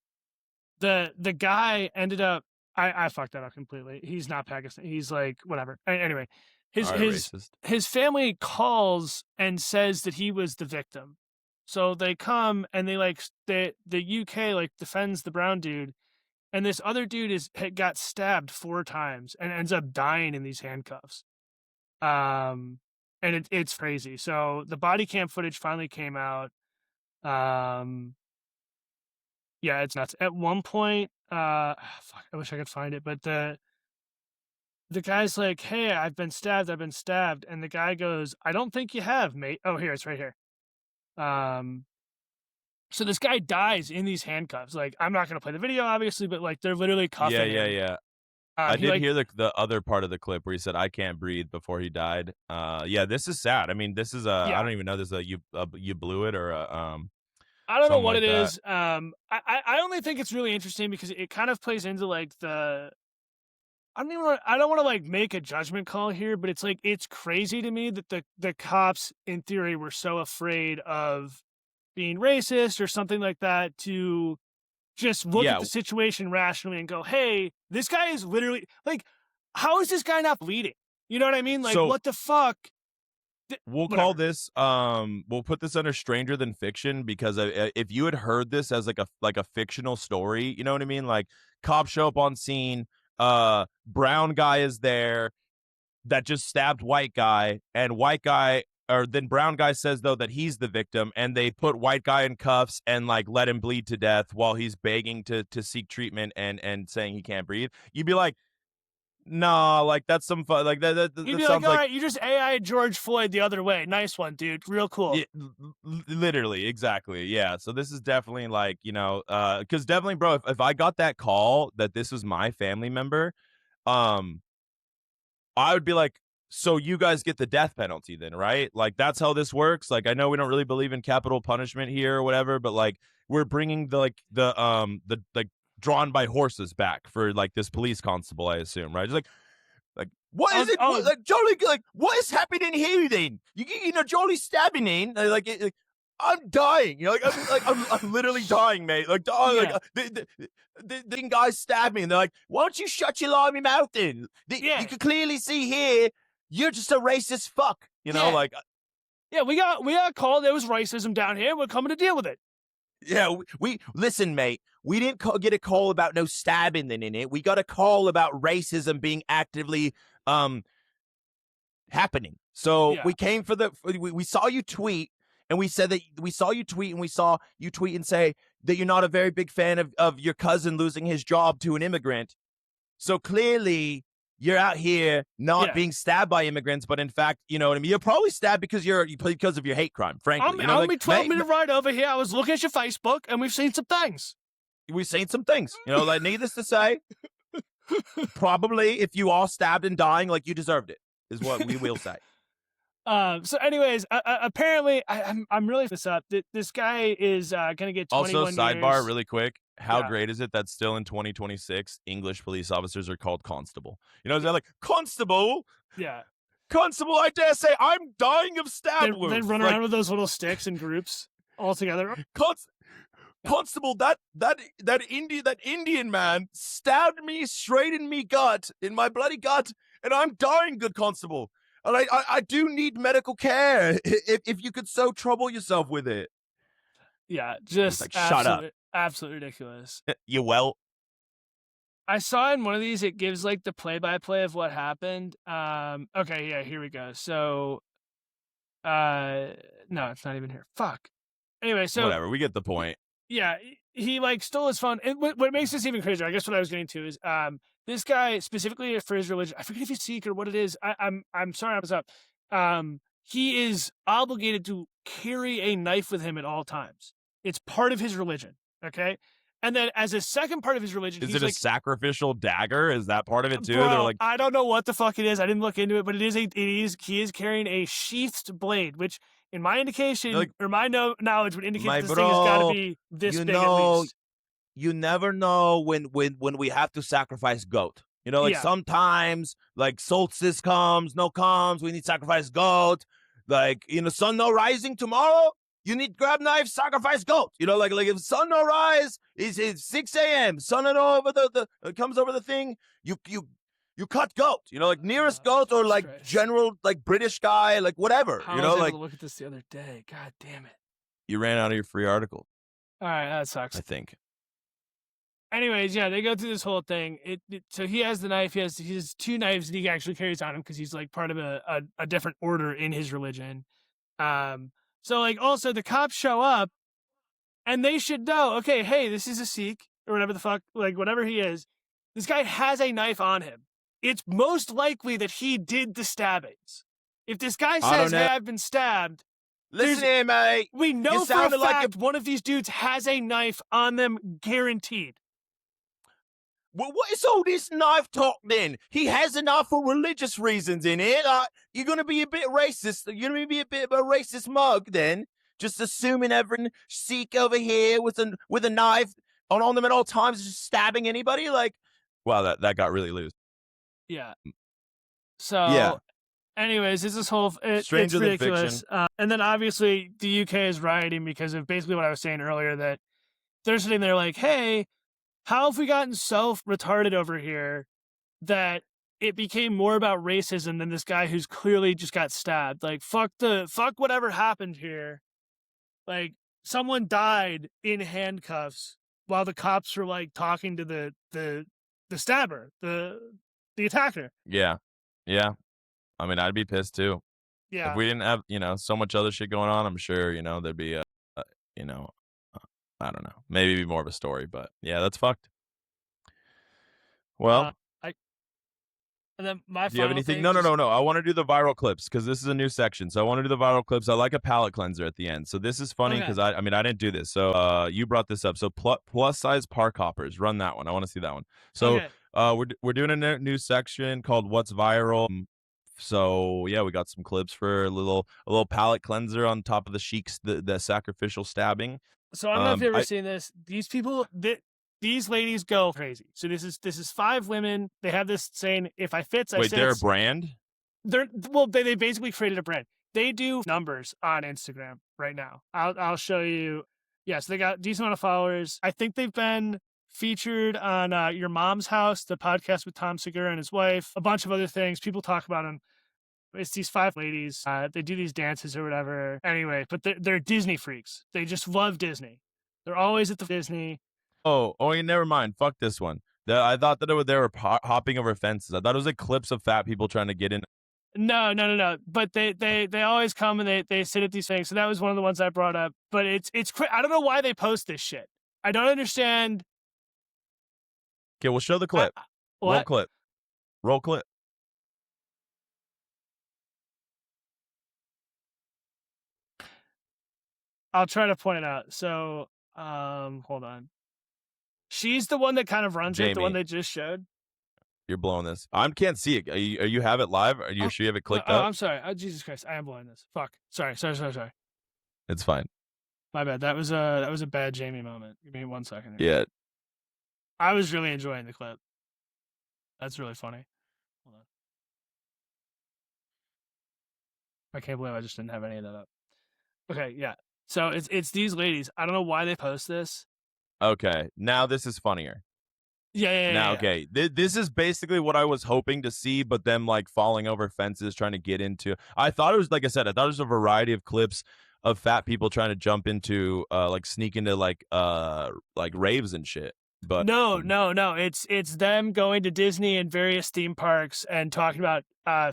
the guy ended up. I fucked that up completely. He's not Pakistan. He's like whatever. Anyway, his family calls and says that he was the victim. So they come and they like the UK like defends the brown dude, and this other dude got stabbed 4 times and ends up dying in these handcuffs. And it's crazy. So the body cam footage finally came out. Yeah, it's nuts. At one point, fuck, I wish I could find it, but the guy's like, "Hey, I've been stabbed," and the guy goes, "I don't think you have, mate." Oh, here, it's right here. So this guy dies in these handcuffs. Like, I'm not gonna play the video, obviously, but like they're literally cuffing him. Yeah. I did hear the other part of the clip where he said, "I can't breathe" before he died. Yeah, this is sad. I mean, this is I don't even know. There's you blew it, or I don't know what it is. I only think it's really interesting because it kind of plays into like the. I don't want to like make a judgment call here, but it's like it's crazy to me that the cops in theory were so afraid of being racist or something like that to just look at the situation rationally and go, "Hey, this guy is literally like, how is this guy not bleeding?" You know what I mean? Like, what the fuck? We'll call this we'll put this under stranger than fiction, because if you had heard this as like a fictional story, you know what I mean? Like, cops show up on scene, brown guy is there that just stabbed white guy, and white guy, or then brown guy says though that he's the victim, and they put white guy in cuffs and like let him bleed to death while he's begging to seek treatment and saying he can't breathe. You'd be like, No, like that's some fun. Like He'd that be like, sounds all like right, you just AI George Floyd the other way. Nice one, dude. Real cool. yeah, literally, exactly. Yeah. So this is definitely like, because definitely, bro, if I got that call that this was my family member, um, I would be like, so you guys get the death penalty then, right? Like that's how this works. Like I know we don't really believe in capital punishment here or whatever, but like we're bringing the like drawn by horses back for like this police constable, I assume, right? Just like what is it? What, like Jolly, like what is happening here then? Jolly stabbing in like I'm dying. I'm literally dying, mate. Like, Yeah. the guy stabbed me, and they're like, "Why don't you shut your limey mouth then? Yeah. You can clearly see here, you're just a racist fuck." Like, yeah, we got called. There was racism down here. We're coming to deal with it. yeah, we listen, mate. We didn't get a call about no stabbing in it. We got a call about racism being actively happening. So Yeah. we came for we saw you tweet, and we said that we saw you tweet, and we saw you tweet and say that you're not a very big fan of your cousin losing his job to an immigrant. So clearly you're out here not being stabbed by immigrants, but in fact, you know what I mean? You're probably stabbed because of your hate crime, frankly. I'm like, 12-minute ride over here. I was looking at your Facebook, and we've seen some things. We've seen some things. Like needless to say, probably if you are stabbed and dying, like you deserved it, is what we will say. So anyways, apparently I'm really this up. This guy is gonna get 21 also, sidebar, years. really quick. How great is it that still in 2026, English police officers are called constable? They're like, constable? Yeah. Constable, I dare say, I'm dying of stab wounds. They run around with those little sticks in groups all together. Constable, that Indian man stabbed me straight in me gut, in my bloody gut, and I'm dying, good constable. And I do need medical care if you could so trouble yourself with it. Yeah, just like, shut up. Absolutely ridiculous. You well? I saw in one of these, it gives like the play-by-play of what happened. Okay, yeah, here we go. So, no, it's not even here. Fuck. Anyway, so whatever, we get the point. Yeah, he like stole his phone. And what makes this even crazier, I guess what I was getting to is, this guy specifically for his religion, I forget if he's Sikh or what it is. I'm sorry I was up. He is obligated to carry a knife with him at all times. It's part of his religion. Okay. And then as a second part of his religion, is it a sacrificial dagger? Is that part of it too? Bro, They're like, I don't know what the fuck it is. I didn't look into it, but he is carrying a sheathed blade, which in my indication or my knowledge would indicate this thing has got to be this big at least. You never know when we have to sacrifice goat. Sometimes like solstice comes, we need to sacrifice goat. Like, sun no rising tomorrow, you need to grab knife, sacrifice goat. Like if sun no rise, it's 6 a.m. Sun over comes over the thing, you cut goat. Like nearest goat or like Christ. general like British guy, like whatever. I was able to look at this the other day. God damn it! You ran out of your free article. All right, that sucks. I think. Anyways, yeah, they go through this whole thing. So he has the knife. He has two knives that he actually carries on him because he's like part of a different order in his religion. So like also the cops show up, and they should know. Okay, hey, this is a Sikh or whatever the fuck, like whatever he is. This guy has a knife on him. It's most likely that he did the stabbings. If this guy says, "Hey, I've been stabbed," listen here, mate. We know for a fact one of these dudes has a knife on them, guaranteed. Well, what is all this knife talk then? He has a knife for religious reasons in it. You're going to be a bit racist. You're going to be a bit of a racist mug then. Just assuming every Sikh over here with a knife on them at all times, just stabbing anybody. Like, wow, that got really loose. Yeah. So, anyways, it's this whole it's ridiculous. And then obviously the UK is rioting because of basically what I was saying earlier, that they're sitting there like, hey, how have we gotten so retarded over here that it became more about racism than this guy who's clearly just got stabbed? Like, fuck whatever happened here. Like, someone died in handcuffs while the cops were like talking to the stabber, the attacker. Yeah. I mean, I'd be pissed too. Yeah. If we didn't have, so much other shit going on, I'm sure, there'd be I don't know, maybe more of a story, but yeah, that's fucked. Well, And then my Do you have final anything? thing. No. I want to do the viral clips because this is a new section. So I want to do the viral clips. I like a palate cleanser at the end. So this is funny because I mean, I didn't do this. So you brought this up. So plus size park hoppers. Run that one. I want to see that one. So we're doing a new section called What's Viral. So yeah, we got some clips for a little palate cleanser on top of the Sheik's the sacrificial stabbing. So I don't know if you've ever seen this. These people, these ladies go crazy. So this is 5 women. They have this saying, "If I fits, I Wait, sits." they're a brand? They basically created a brand. They do numbers on Instagram right now. I'll show you. Yes, they got a decent amount of followers. I think they've been featured on Your Mom's House, the podcast with Tom Segura and his wife, a bunch of other things. People talk about them. It's these 5 ladies. They do these dances or whatever. Anyway, but they're Disney freaks. They just love Disney. They're always at the Disney. Oh, never mind. Fuck this one. I thought that they were hopping over fences. I thought it was like clips of fat people trying to get in. No. But they always come and they sit at these things. So that was one of the ones I brought up. But it's I don't know why they post this shit. I don't understand. Okay, we'll show the clip. What? Roll clip. I'll try to point it out. So, hold on. She's the one that kind of runs it, the one they just showed. You're blowing this. I can't see it. Are you have it live? Are you sure you have it clicked up? I'm sorry. Oh, Jesus Christ. I am blowing this. Fuck. Sorry. It's fine. My bad. That was a bad Jamie moment. Give me 1 second here. Yeah. I was really enjoying the clip. That's really funny. Hold on. I can't believe I just didn't have any of that up. Okay, yeah. So it's these ladies. I don't know why they post this. Okay, now this is funnier. Yeah. Okay, this is basically what I was hoping to see, but them like falling over fences, trying to get into. I thought it was, like I said, I thought it was a variety of clips of fat people trying to jump into, like sneak into like raves and shit. But no. It's them going to Disney and various theme parks and talking about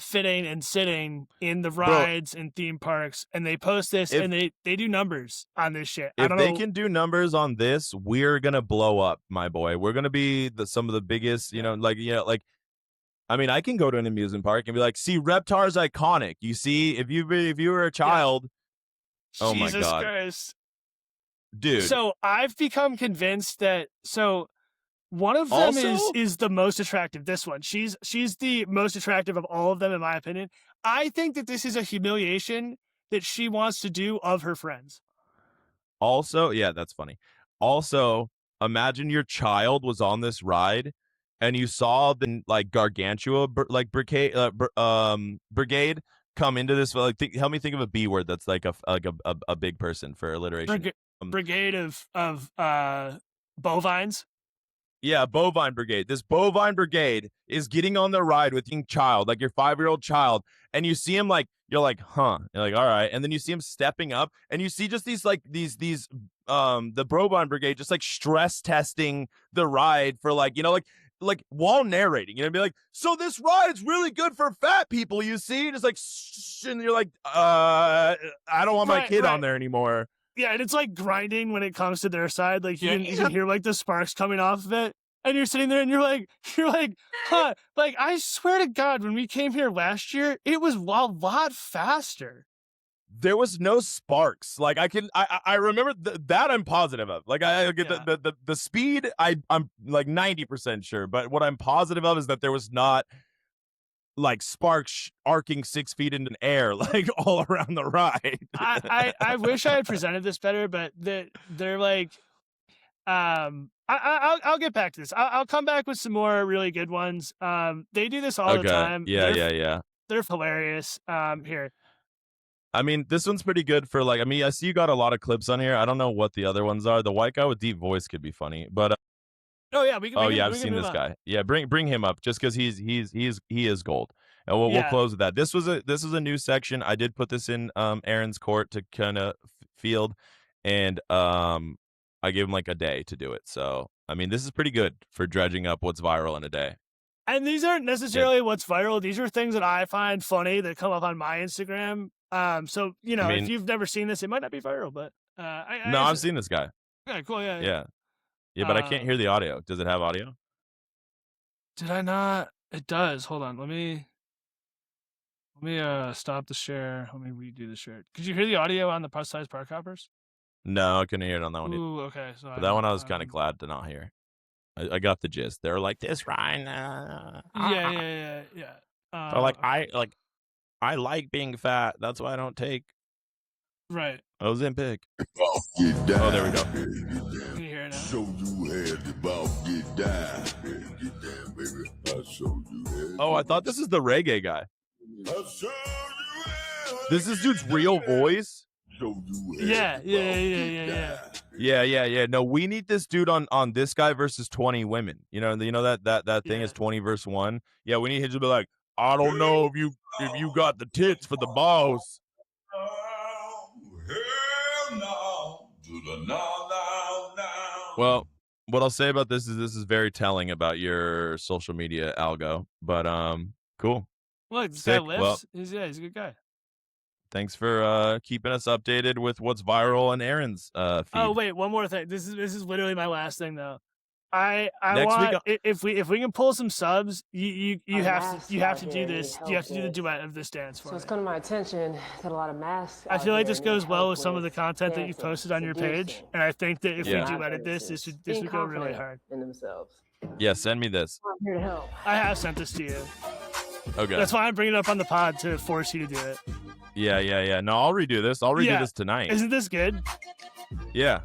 fitting and sitting in the rides and theme parks, and they post this and they do numbers on this shit. If they can do numbers on this, we're gonna blow up, my boy. We're gonna be some of the biggest, like. I mean, I can go to an amusement park and be like, "See, Reptar's iconic." You see, if you were a child, oh my God, Jesus Christ. Dude. So I've become convinced that one of them is the most attractive. This one, she's the most attractive of all of them, in my opinion. I think that this is a humiliation that she wants to do of her friends. Also, yeah, that's funny. Also, imagine your child was on this ride and you saw the like gargantua brigade come into this. Like, help me think of a B word that's like a big person for alliteration. Brigade of bovines. Yeah, bovine brigade. This bovine brigade is getting on the ride with your child, like your 5-year-old child, and you see him like, you're like, huh? You're like, all right, and then you see him stepping up, and you see just these the bovine brigade just like stress testing the ride for like while narrating, be like, so this ride's really good for fat people, you see, and it's like, and you're like, I don't want my kid on there anymore. Yeah, and it's like grinding when it comes to their side. Like you can hear like the sparks coming off of it, and you're sitting there and you're like, huh? Like I swear to God, when we came here last year, it was a lot faster. There was no sparks. Like I remember that I'm positive of. Like I get the speed. I'm like 90% sure, but what I'm positive of is that there was not like sparks arcing 6 feet into the air, like all around the ride. I wish I had presented this better, but they're like, I'll get back to this. I'll come back with some more really good ones. They do this all the time. Yeah. They're hilarious. Here. I mean, this one's pretty good for like. I mean, I see you got a lot of clips on here. I don't know what the other ones are. The white guy with deep voice could be funny, but. Oh yeah, I've seen this guy. Yeah, bring him up just because he is gold, and we'll close with that. This was a new section. I did put this in Aaron's court to kind of field, and I gave him like a day to do it. So I mean, this is pretty good for dredging up what's viral in a day. And these aren't necessarily what's viral. These are things that I find funny that come up on my Instagram. So if you've never seen this, it might not be viral, but I've seen this guy. Okay, cool. Yeah. Yeah, but I can't hear the audio. Does it have audio? Did I not? It does. Hold on. Let me stop the share. Let me redo the share. Could you hear the audio on the plus size park hoppers? No, I couldn't hear it on that one. Ooh, okay. So But that one I was kind of glad to not hear. I got the gist. They're like this, Ryan. Yeah. So I like being fat. That's why I don't take Right. Ozempic. Oh, there we go. Can you hear it now? Show you had the ball get down. Get down, baby. I'll show you had. Oh, I thought this is the reggae guy. I'll show you had. This is dude's real voice. Show you had. Yeah. No, we need this dude on this guy versus 20 women. You know that thing is 20 versus 1. Yeah, we need him to be like, I don't know if you got the tits for the balls. Hell no. To the no. Well, what I'll say about this is very telling about your social media algo. But cool. Look, this Sick. guy lives. Well, He's a good guy. thanks for keeping us updated with what's viral on Aaron's feed. Oh wait, one more thing. This is literally my last thing though. I Next want week, if we can pull some subs, you have to do this. You have to do the duet of this dance for So it's me. come to my attention that a lot of masks. I feel like this out goes here well need with some help of the content that you've dancing, posted on your page, seducing, and I think that if Yeah. we duetted this being would go really confident hard. in themselves. yeah, send me this. I'm here to help. I have sent this to you. Okay. That's why I'm bringing it up on the pod to force you to do it. Yeah. No, I'll redo this. I'll redo this tonight. Isn't this good? Yeah.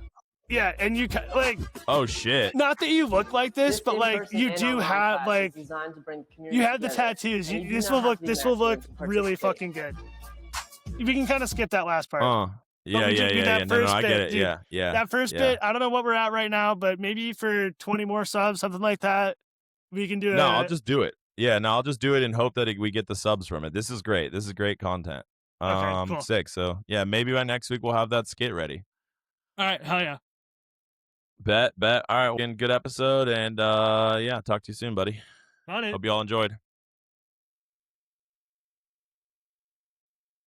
Yeah, and you like Oh shit. not that you look like this, but like in-person you and do online have class like is designed to bring community you have the together, tattoos. and you do This not will have look to be really masculine to fucking good. We can kind of skip that last part. Yeah. we do that No, first I get bit, it. dude. Yeah. That first yeah. bit, I don't know what we're at right now, but maybe for 20 more subs, something like that, we can do it. No, I'll just do it. Yeah, no, I'll just do it and hope that we get the subs from it. This is great. This is great content. Okay, cool. Sick. So yeah, maybe by next week we'll have that skit ready. All right, hell yeah. Bet. All right, again, good episode, and yeah, talk to you soon, buddy. On it. Hope you all enjoyed.